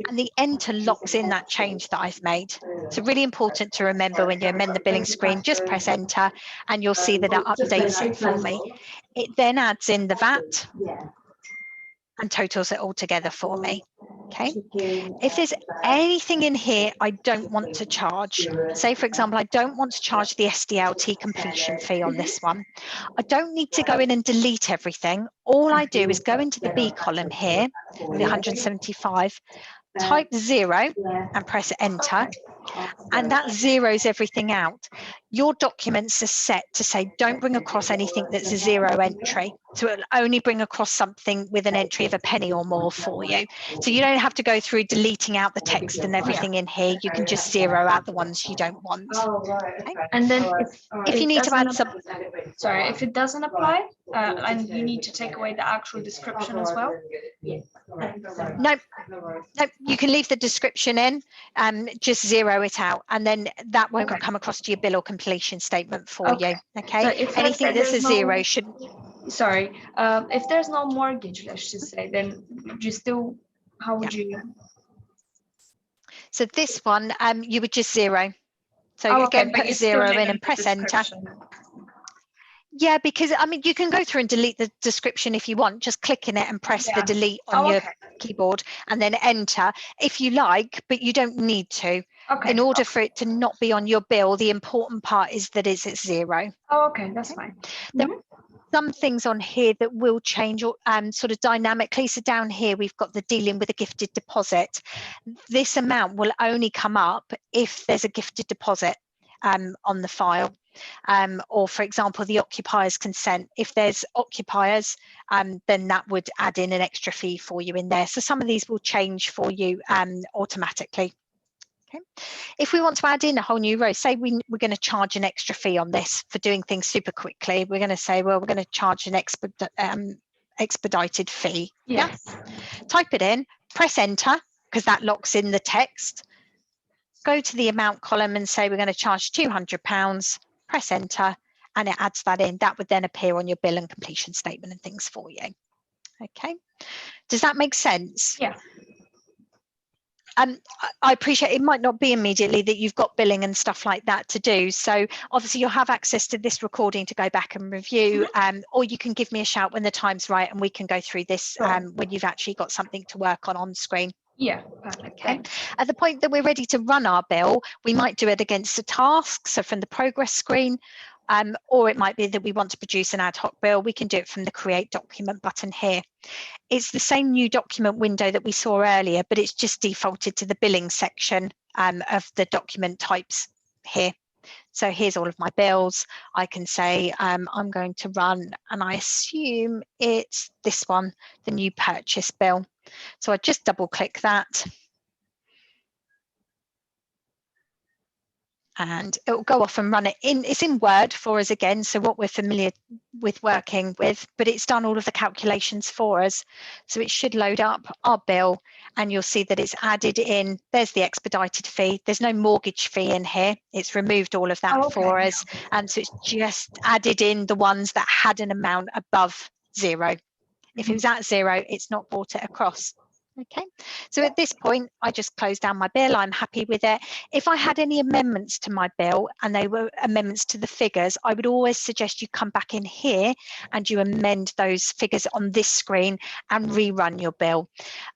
And the enter locks in that change that I've made. So really important to remember when you amend the billing screen, just press enter and you'll see that it updates it for me. It then adds in the VAT and totals it all together for me. Okay. If there's anything in here I don't want to charge, say for example, I don't want to charge the SDLT completion fee on this one, I don't need to go in and delete everything. All I do is go into the B column here, the 175, type 0 and press enter, and that zeroes everything out. Your documents are set to say don't bring across anything that's a 0 entry, so it'll only bring across something with an entry of a penny or more for you. So you don't have to go through deleting out the text and everything in here. You can just zero out the ones you don't want. Okay? And then if you need to add some, if it doesn't apply, and you need to take away the actual description as well. Nope, you can leave the description in, just zero it out, and then that won't come across to your bill or completion statement for you. Okay, so if anything that's a zero should. Sorry, if there's no mortgage, let's just say, then you still, how would you? So this one, you would just zero. So again, put a 0 in and press enter. Yeah, because I mean, you can go through and delete the description if you want, just clicking it and press the delete on your keyboard and then enter if you like, but you don't need to. In order for it to not be on your bill, the important part is that it's at 0. Oh, okay, that's fine. There are some things on here that will change sort of dynamically. So down here, we've got the dealing with a gifted deposit. This amount will only come up if there's a gifted deposit on the file. Or for example, the occupier's consent. If there's occupiers, then that would add in an extra fee for you in there. So some of these will change for you automatically. Okay. If we want to add in a whole new row, say we're going to charge an extra fee on this for doing things super quickly, we're going to say, well, we're going to charge an expedited fee. Yes. Yeah. Type it in, press enter, because that locks in the text. Go to the amount column and say we're going to charge £200, press enter, and it adds that in. That would then appear on your bill and completion statement and things for you. Okay. Does that make sense? Yeah. I appreciate it might not be immediately that you've got billing and stuff like that to do. So obviously you'll have access to this recording to go back and review, or you can give me a shout when the time's right and we can go through this when you've actually got something to work on screen. Yeah, perfect. Okay. At the point that we're ready to run our bill, we might do it against a task, so from the progress screen, or it might be that we want to produce an ad hoc bill. We can do it from the create document button here. It's the same new document window that we saw earlier, but it's just defaulted to the billing section of the document types here. So here's all of my bills. I can say I'm going to run, and I assume it's this one, the new purchase bill. So I just double click that. And it will go off and run it in. It's in Word for us again, so what we're familiar with working with, but it's done all of the calculations for us. So it should load up our bill, and you'll see that it's added in. There's the expedited fee. There's no mortgage fee in here. It's removed all of that for us. And so it's just added in the ones that had an amount above 0. If it was at 0, it's not brought it across. Okay, so at this point, I just close down my bill. I'm happy with it. If I had any amendments to my bill and they were amendments to the figures, I would always suggest you come back in here and you amend those figures on this screen and rerun your bill.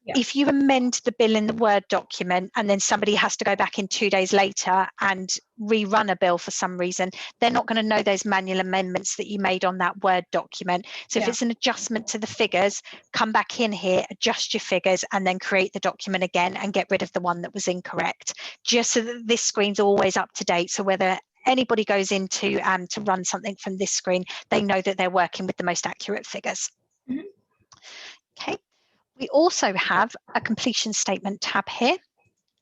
Yeah. If you amend the bill in the Word document and then somebody has to go back in 2 days later and rerun a bill for some reason, they're not going to know those manual amendments that you made on that Word document. So if it's an adjustment to the figures, come back in here, adjust your figures, and then create the document again and get rid of the one that was incorrect, just so that this screen's always up to date. So whether anybody goes into to run something from this screen, they know that they're working with the most accurate figures. Okay. We also have a completion statement tab here,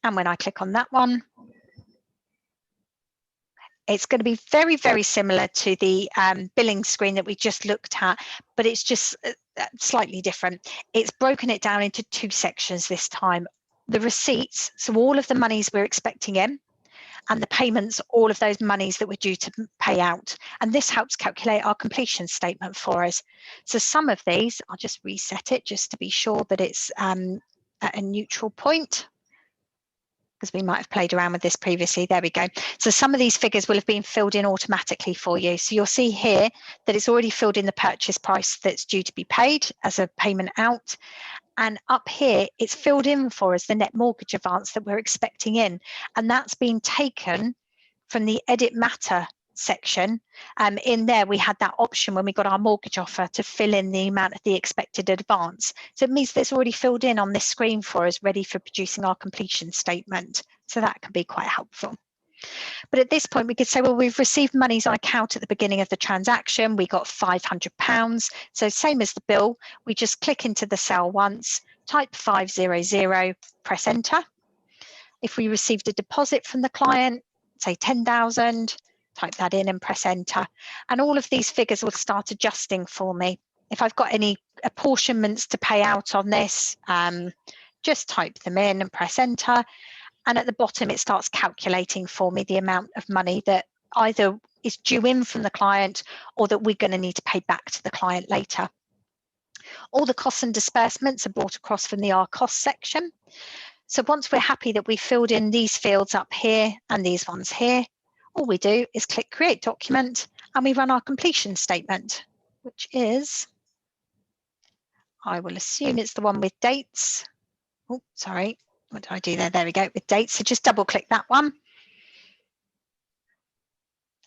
and when I click on that one, it's going to be very, very similar to the billing screen that we just looked at, but it's just slightly different. It's broken it down into 2 sections this time. The receipts, so all of the monies we're expecting in, and the payments, all of those monies that we're due to pay out. And this helps calculate our completion statement for us. So some of these, I'll just reset it just to be sure that it's at a neutral point, because we might have played around with this previously. There we go. So some of these figures will have been filled in automatically for you. So you'll see here that it's already filled in the purchase price that's due to be paid as a payment out. And up here, it's filled in for us the net mortgage advance that we're expecting in. And that's been taken from the edit matter section. In there, we had that option when we got our mortgage offer to fill in the amount of the expected advance. So it means that it's already filled in on this screen for us, ready for producing our completion statement. So that can be quite helpful. But at this point, we could say, well, we've received monies on account at the beginning of the transaction. We got £500. So same as the bill, we just click into the cell once, type 500, press enter. If we received a deposit from the client, say 10,000, type that in and press enter. And all of these figures will start adjusting for me. If I've got any apportionments to pay out on this, just type them in and press enter. And at the bottom, it starts calculating for me the amount of money that either is due in from the client or that we're going to need to pay back to the client later. All the costs and disbursements are brought across from the Our Costs section. So once we're happy that we've filled in these fields up here and these ones here, all we do is click Create Document and we run our completion statement, which is, I will assume it's the one with dates. Oh, sorry. What did I do there? There we go, with dates. So just double click that one.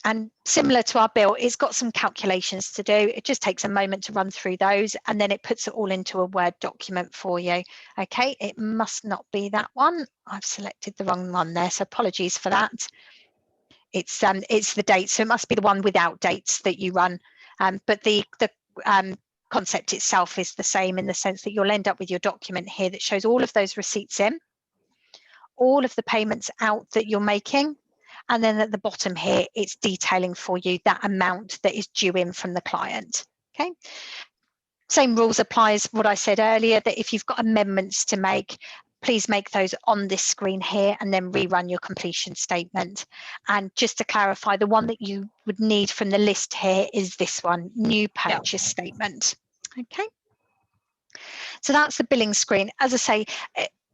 And similar to our bill, it's got some calculations to do. It just takes a moment to run through those, and then it puts it all into a Word document for you. Okay, it must not be that one. I've selected the wrong one there, so apologies for that. It's the dates, so it must be the one without dates that you run. But the concept itself is the same, in the sense that you'll end up with your document here that shows all of those receipts in, all of the payments out that you're making, and then at the bottom here, it's detailing for you that amount that is due in from the client. Okay. Same rules apply as what I said earlier, that if you've got amendments to make, please make those on this screen here and then rerun your completion statement. And just to clarify, the one that you would need from the list here is this one, new purchase statement. Okay. So that's the billing screen. As I say,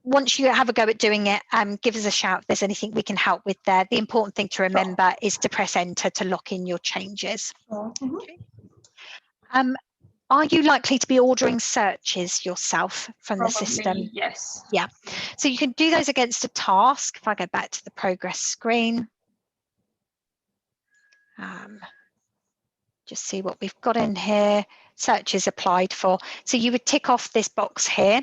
once you have a go at doing it, give us a shout if there's anything we can help with there. The important thing to remember is to press enter to lock in your changes. Mm-hmm. Okay. Are you likely to be ordering searches yourself from the system? Yes. Yeah. So you can do those against a task. If I go back to the progress screen, just see what we've got in here. Searches applied for. So you would tick off this box here.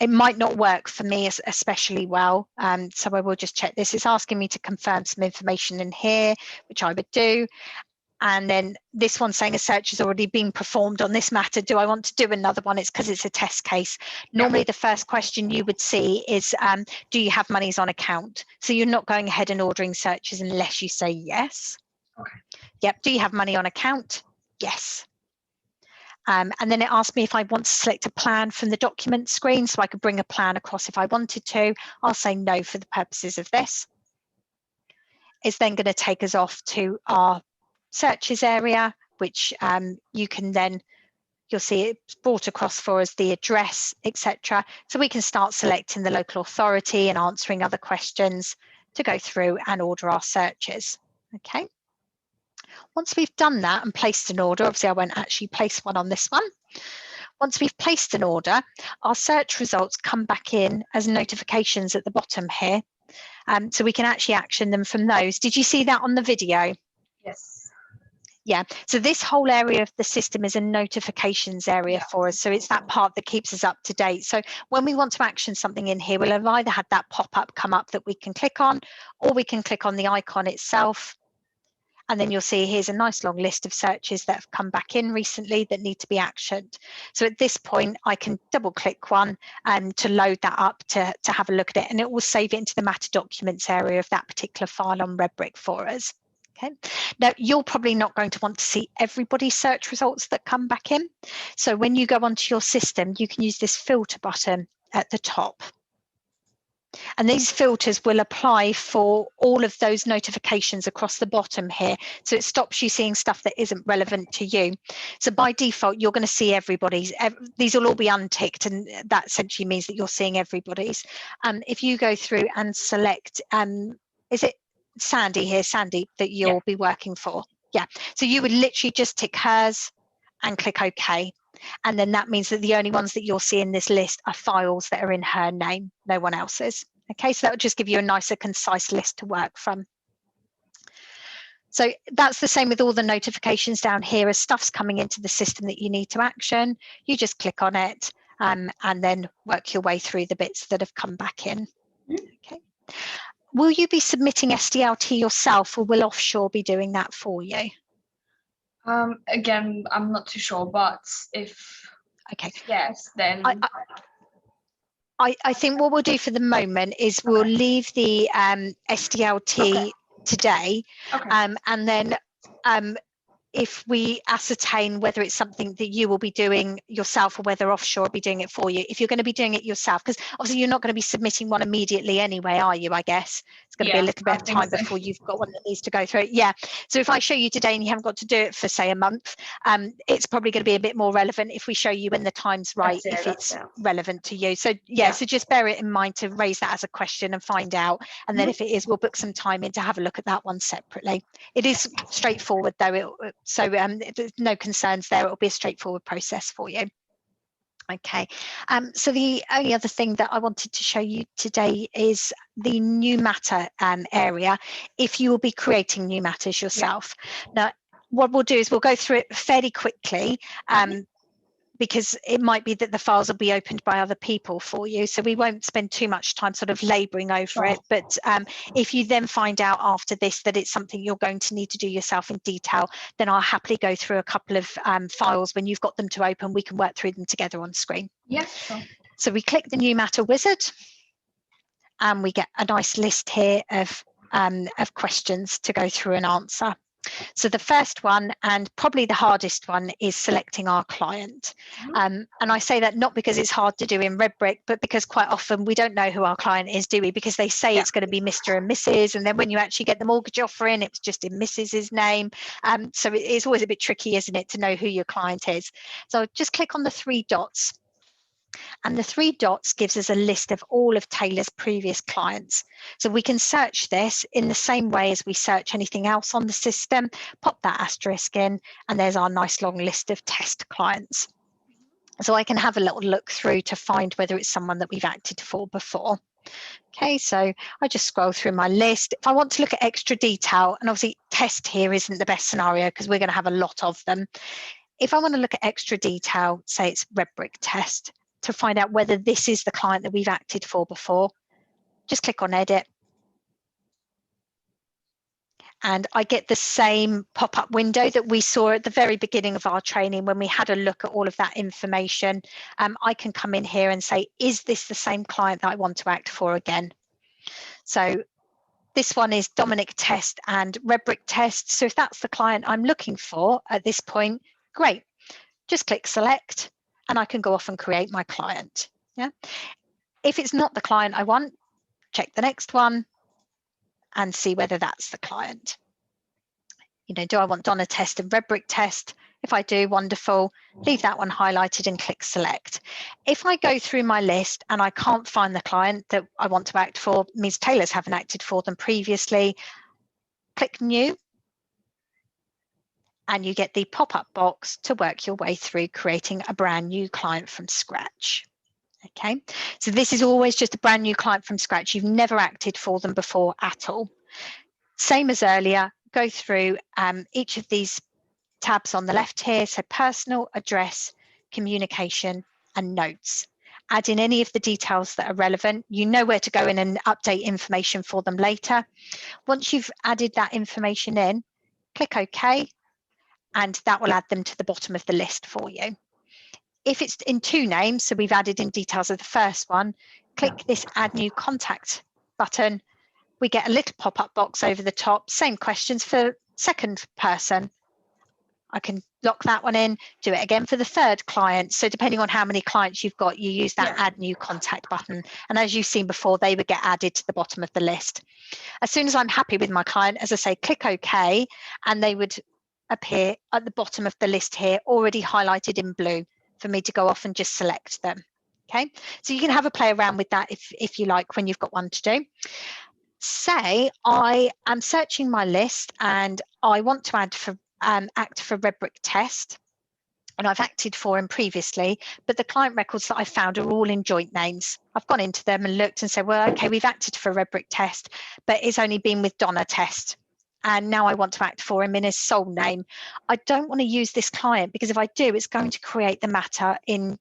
It might not work for me especially well, so I will just check this. It's asking me to confirm some information in here, which I would do. And then this one's saying a search has already been performed on this matter. Do I want to do another one? It's because it's a test case. Normally, the first question you would see is, do you have monies on account? So you're not going ahead and ordering searches unless you say yes. Okay. Yep. Do you have money on account? Yes. And then it asked me if I want to select a plan from the document screen, so I could bring a plan across if I wanted to. I'll say no for the purposes of this. It's then going to take us off to our searches area, which you can then, you'll see it's brought across for us the address, etc. So we can start selecting the local authority and answering other questions to go through and order our searches. Okay. Once we've done that and placed an order, obviously I won't actually place one on this one. Once we've placed an order, our search results come back in as notifications at the bottom here. So we can actually action them from those. Did you see that on the video? Yes. Yeah, so this whole area of the system is a notifications area for us. So it's that part that keeps us up to date. So when we want to action something in here, we'll have either had that pop-up come up that we can click on, or we can click on the icon itself. And then you'll see here's a nice long list of searches that have come back in recently that need to be actioned. So at this point, I can double click one to load that up to have a look at it, and it will save it into the matter documents area of that particular file on Redbrick for us. Okay. Now, you're probably not going to want to see everybody's search results that come back in. So when you go onto your system, you can use this filter button at the top. And these filters will apply for all of those notifications across the bottom here. So it stops you seeing stuff that isn't relevant to you. So by default, you're going to see everybody's. These will all be unticked, and that essentially means that you're seeing everybody's. If you go through and select, is it Sandy here, Sandy, that you'll be working for? Yeah. So you would literally just tick hers and click OK. And then that means that the only ones that you'll see in this list are files that are in her name, no one else's. Okay, so that would just give you a nicer, concise list to work from. So that's the same with all the notifications down here. As stuff's coming into the system that you need to action, you just click on it and then work your way through the bits that have come back in. Okay. Will you be submitting SDLT yourself, or will Offshore be doing that for you? Again, I'm not too sure, but if yes, then I think what we'll do for the moment is we'll leave the SDLT today, and then if we ascertain whether it's something that you will be doing yourself or whether Offshore will be doing it for you. If you're going to be doing it yourself, because obviously you're not going to be submitting one immediately anyway, are you? I guess it's going to be a little bit of time before you've got one that needs to go through. Yeah. So if I show you today and you haven't got to do it for, say, a month, it's probably going to be a bit more relevant if we show you when the time's right, if it's relevant to you. So so just bear it in mind to raise that as a question and find out. And then if it is, we'll book some time in to have a look at that one separately. It is straightforward though. So there's no concerns there. It'll be a straightforward process for you. Okay, so the only other thing that I wanted to show you today is the new matter area, if you will be creating new matters yourself. Now, what we'll do is we'll go through it fairly quickly, because it might be that the files will be opened by other people for you. So we won't spend too much time sort of labouring over it. But if you then find out after this that it's something you're going to need to do yourself in detail, then I'll happily go through a couple of files. When you've got them to open, we can work through them together on screen. Yeah, sure. So we click the new matter wizard and we get a nice list here of questions to go through and answer. So the first one, and probably the hardest one, is selecting our client. And I say that not because it's hard to do in Redbrick, but because quite often we don't know who our client is, do we? Because they say it's going to be Mr. and Mrs. And then when you actually get the mortgage offer in, it's just in Mrs.'s name. So it's always a bit tricky, isn't it, to know who your client is. So just click on the three dots And the 3 dots gives us a list of all of Taylor's previous clients. So we can search this in the same way as we search anything else on the system, pop that asterisk in, and there's our nice long list of test clients. So I can have a little look through to find whether it's someone that we've acted for before. Okay, so I just scroll through my list. If I want to look at extra detail, and obviously test here isn't the best scenario because we're going to have a lot of them. If I want to look at extra detail, say it's Redbrick test, to find out whether this is the client that we've acted for before, just click on edit. And I get the same pop-up window that we saw at the very beginning of our training when we had a look at all of that information. I can come in here and say, is this the same client that I want to act for again? So this one is Dominic test and Redbrick test. So if that's the client I'm looking for at this point, great. Just click select and I can go off and create my client. Yeah. If it's not the client I want, check the next one and see whether that's the client. You know, do I want Donna test and Redbrick test? If I do, wonderful. Leave that one highlighted and click select. If I go through my list and I can't find the client that I want to act for, means Taylor's haven't acted for them previously, click new. And you get the pop-up box to work your way through creating a brand new client from scratch. Okay, so this is always just a brand new client from scratch. You've never acted for them before at all. Same as earlier, go through each of these tabs on the left here. So personal, address, communication, and notes. Add in any of the details that are relevant. You know where to go in and update information for them later. Once you've added that information in, click OK, and that will add them to the bottom of the list for you. If it's in 2 names, so we've added in details of the first one, click this add new contact button. We get a little pop-up box over the top, same questions for second person. I can lock that one in, do it again for the third client. So depending on how many clients you've got, you use that add new contact button. And as you've seen before, they would get added to the bottom of the list. As soon as I'm happy with my client, as I say, click OK, and they would appear at the bottom of the list here, already highlighted in blue, for me to go off and just select them. Okay, so you can have a play around with that if you like when you've got one to do. Say I am searching my list and I want to act for Redbrick test, and I've acted for him previously, but the client records that I found are all in joint names. I've gone into them and looked and said, well, okay, we've acted for Redbrick test, but it's only been with Donna test. And now I want to act for him in his sole name. I don't want to use this client because if I do, it's going to create the matter in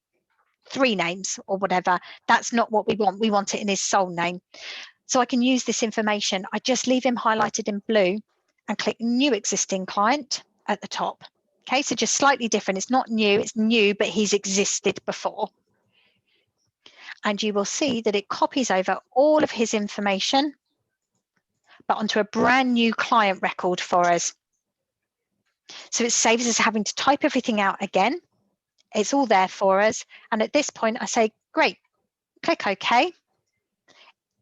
3 names or whatever. That's not what we want. We want it in his sole name. So I can use this information. I just leave him highlighted in blue and click new existing client at the top. Okay, so just slightly different. It's not new, it's new, but he's existed before. And you will see that it copies over all of his information, but onto a brand new client record for us. So it saves us having to type everything out again. It's all there for us. And at this point, I say, great, click OK.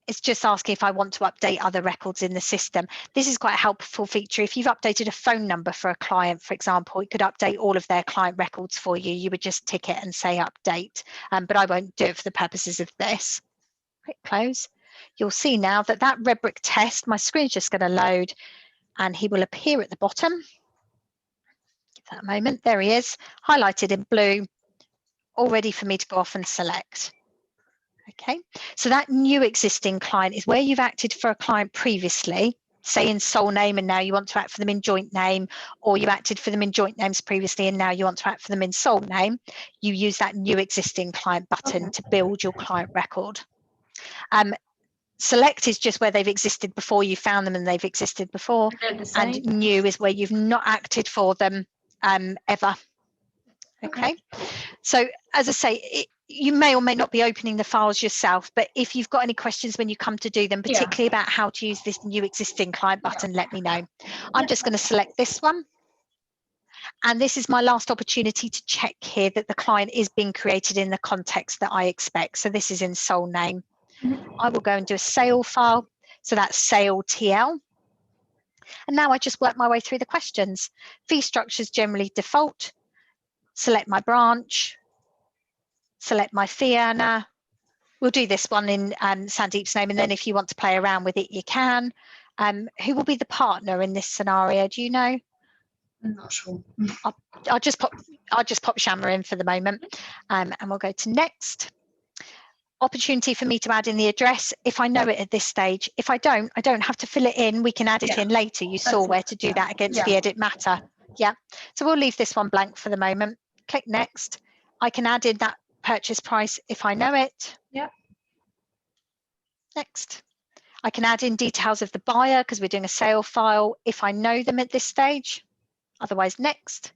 It's just asking if I want to update other records in the system. This is quite a helpful feature. If you've updated a phone number for a client, for example, it could update all of their client records for you. You would just tick it and say update, but I won't do it for the purposes of this. Click close. You'll see now that that Redbrick test, my screen's just going to load and he will appear at the bottom. Give that a moment. There he is, highlighted in blue, all ready for me to go off and select. Okay, so that new existing client is where you've acted for a client previously, say in sole name, and now you want to act for them in joint name, or you acted for them in joint names previously and now you want to act for them in sole name. You use that new existing client button to build your client record. Select is just where they've existed before, you found them and they've existed before, and new is where you've not acted for them ever. Okay, so as I say, you may or may not be opening the files yourself, but if you've got any questions when you come to do them, particularly about how to use this new existing client button, let me know. I'm just going to select this one. And this is my last opportunity to check here that the client is being created in the context that I expect. So this is in sole name. I will go and do a sale file. So that's sale TL. And now I just work my way through the questions. Fee structures generally default. Select my branch. select my fee earner. We'll do this one in Sandeep's name, and then if you want to play around with it, you can. Who will be the partner in this scenario? Do you know? I'm not sure. I'll just pop Shamma in for the moment, and we'll go to next. Opportunity for me to add in the address if I know it at this stage. If I don't have to fill it in. We can add it in later. You saw where to do that against the edit matter. Yeah. So we'll leave this one blank for the moment. Click next. I can add in that purchase price if I know it. Yeah. Next. I can add in details of the buyer because we're doing a sale file if I know them at this stage. Otherwise, next.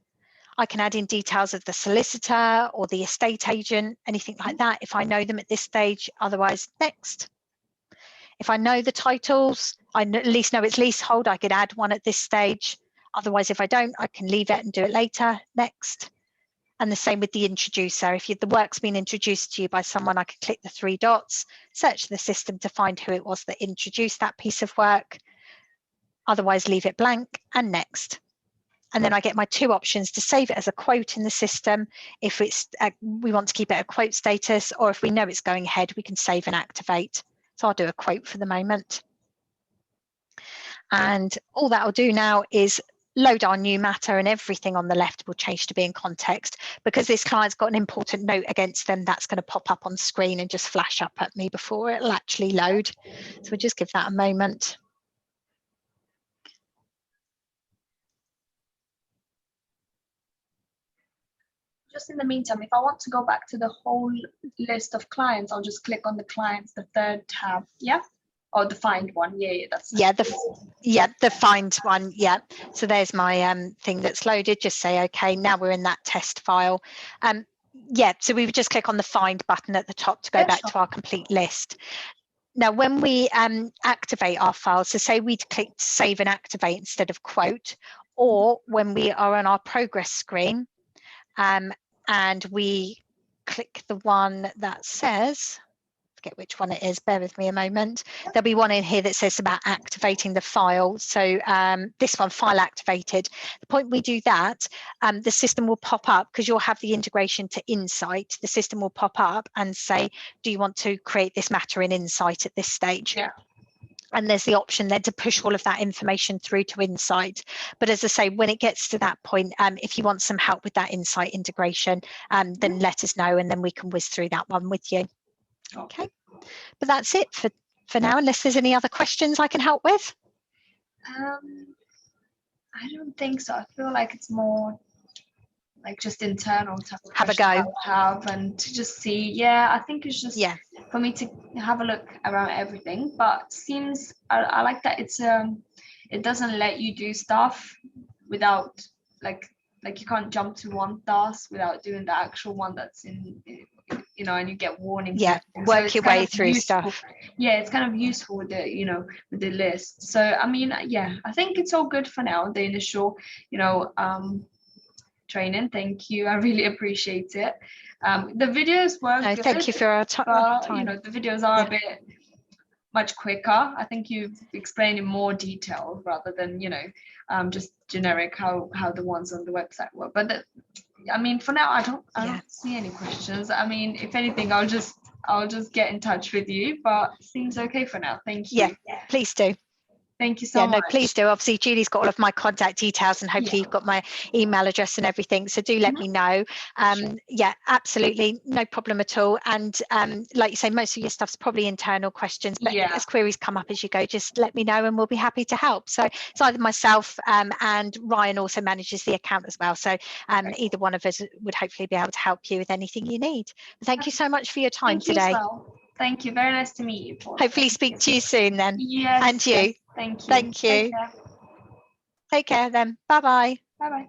I can add in details of the solicitor or the estate agent, anything like that, if I know them at this stage. Otherwise, next. If I know the titles, I at least know it's leasehold, I could add one at this stage. Otherwise, if I don't, I can leave it and do it later. Next. And the same with the introducer. If the work's been introduced to you by someone, I can click the 3 dots, search the system to find who it was that introduced that piece of work. Otherwise, leave it blank and next. And then I get my 2 options to save it as a quote in the system. If it's we want to keep it a quote status, or if we know it's going ahead, we can save and activate. So I'll do a quote for the moment. And all that will do now is load our new matter, and everything on the left will change to be in context. Because this client's got an important note against them, that's going to pop up on screen and just flash up at me before it'll actually load. So we'll just give that a moment. Just in the meantime, if I want to go back to the whole list of clients, I'll just click on the clients, the 3rd tab. Yeah. Or the find one. Yeah, that's the find one. Yeah. So there's my thing that's loaded. Just say okay. Now we're in that test file. Yeah. So we would just click on the find button at the top to go back to our complete list. Now, when we activate our file, so say we'd clicked save and activate instead of quote, or when we are on our progress screen, and we click the one that says, forget which one it is, bear with me a moment. There'll be one in here that says about activating the file. So this one, file activated. The point we do that, the system will pop up because you'll have the integration to Insight. The system will pop up and say, do you want to create this matter in Insight at this stage? Yeah. And there's the option then to push all of that information through to Insight. But as I say, when it gets to that point, if you want some help with that Insight integration, then let us know, and then we can whiz through that one with you. Okay, but that's it for now, unless there's any other questions I can help with. I don't think so. I feel like it's more like just internal type of have a go, and to just see. Yeah, I think it's just for me to have a look around everything. But seems I like that it's it doesn't let you do stuff without like you can't jump to one task without doing the actual one that's in, you know, and you get warnings. Yeah, work your way through stuff. Yeah, it's kind of useful with the, you know, with the list. So I mean, yeah, I think it's all good for now. The initial, you know, training. Thank you. I really appreciate it. The videos were good. Thank you for our time. You know, the videos are a bit much quicker. I think you've explained in more detail rather than, you know, just generic how the ones on the website were. But I mean, for now, I don't see any questions. I mean, if anything, I'll just get in touch with you. But it seems okay for now. Thank you. Yeah, please do. Thank you so much. No, please do. Obviously, Julie's got all of my contact details, and hopefully you've got my email address and everything. So do let me know. Yeah, absolutely. No problem at all. And like you say, most of your stuff's probably internal questions, but as queries come up as you go, just let me know and we'll be happy to help. So it's either myself and Ryan also manages the account as well. So either one of us would hopefully be able to help you with anything you need. But thank you so much for your time today. Thank you. Very nice to meet you, Paula. Hopefully speak to you soon then. Yes. And you. Thank you. Thank you. Take care then. Bye-bye. Bye-bye.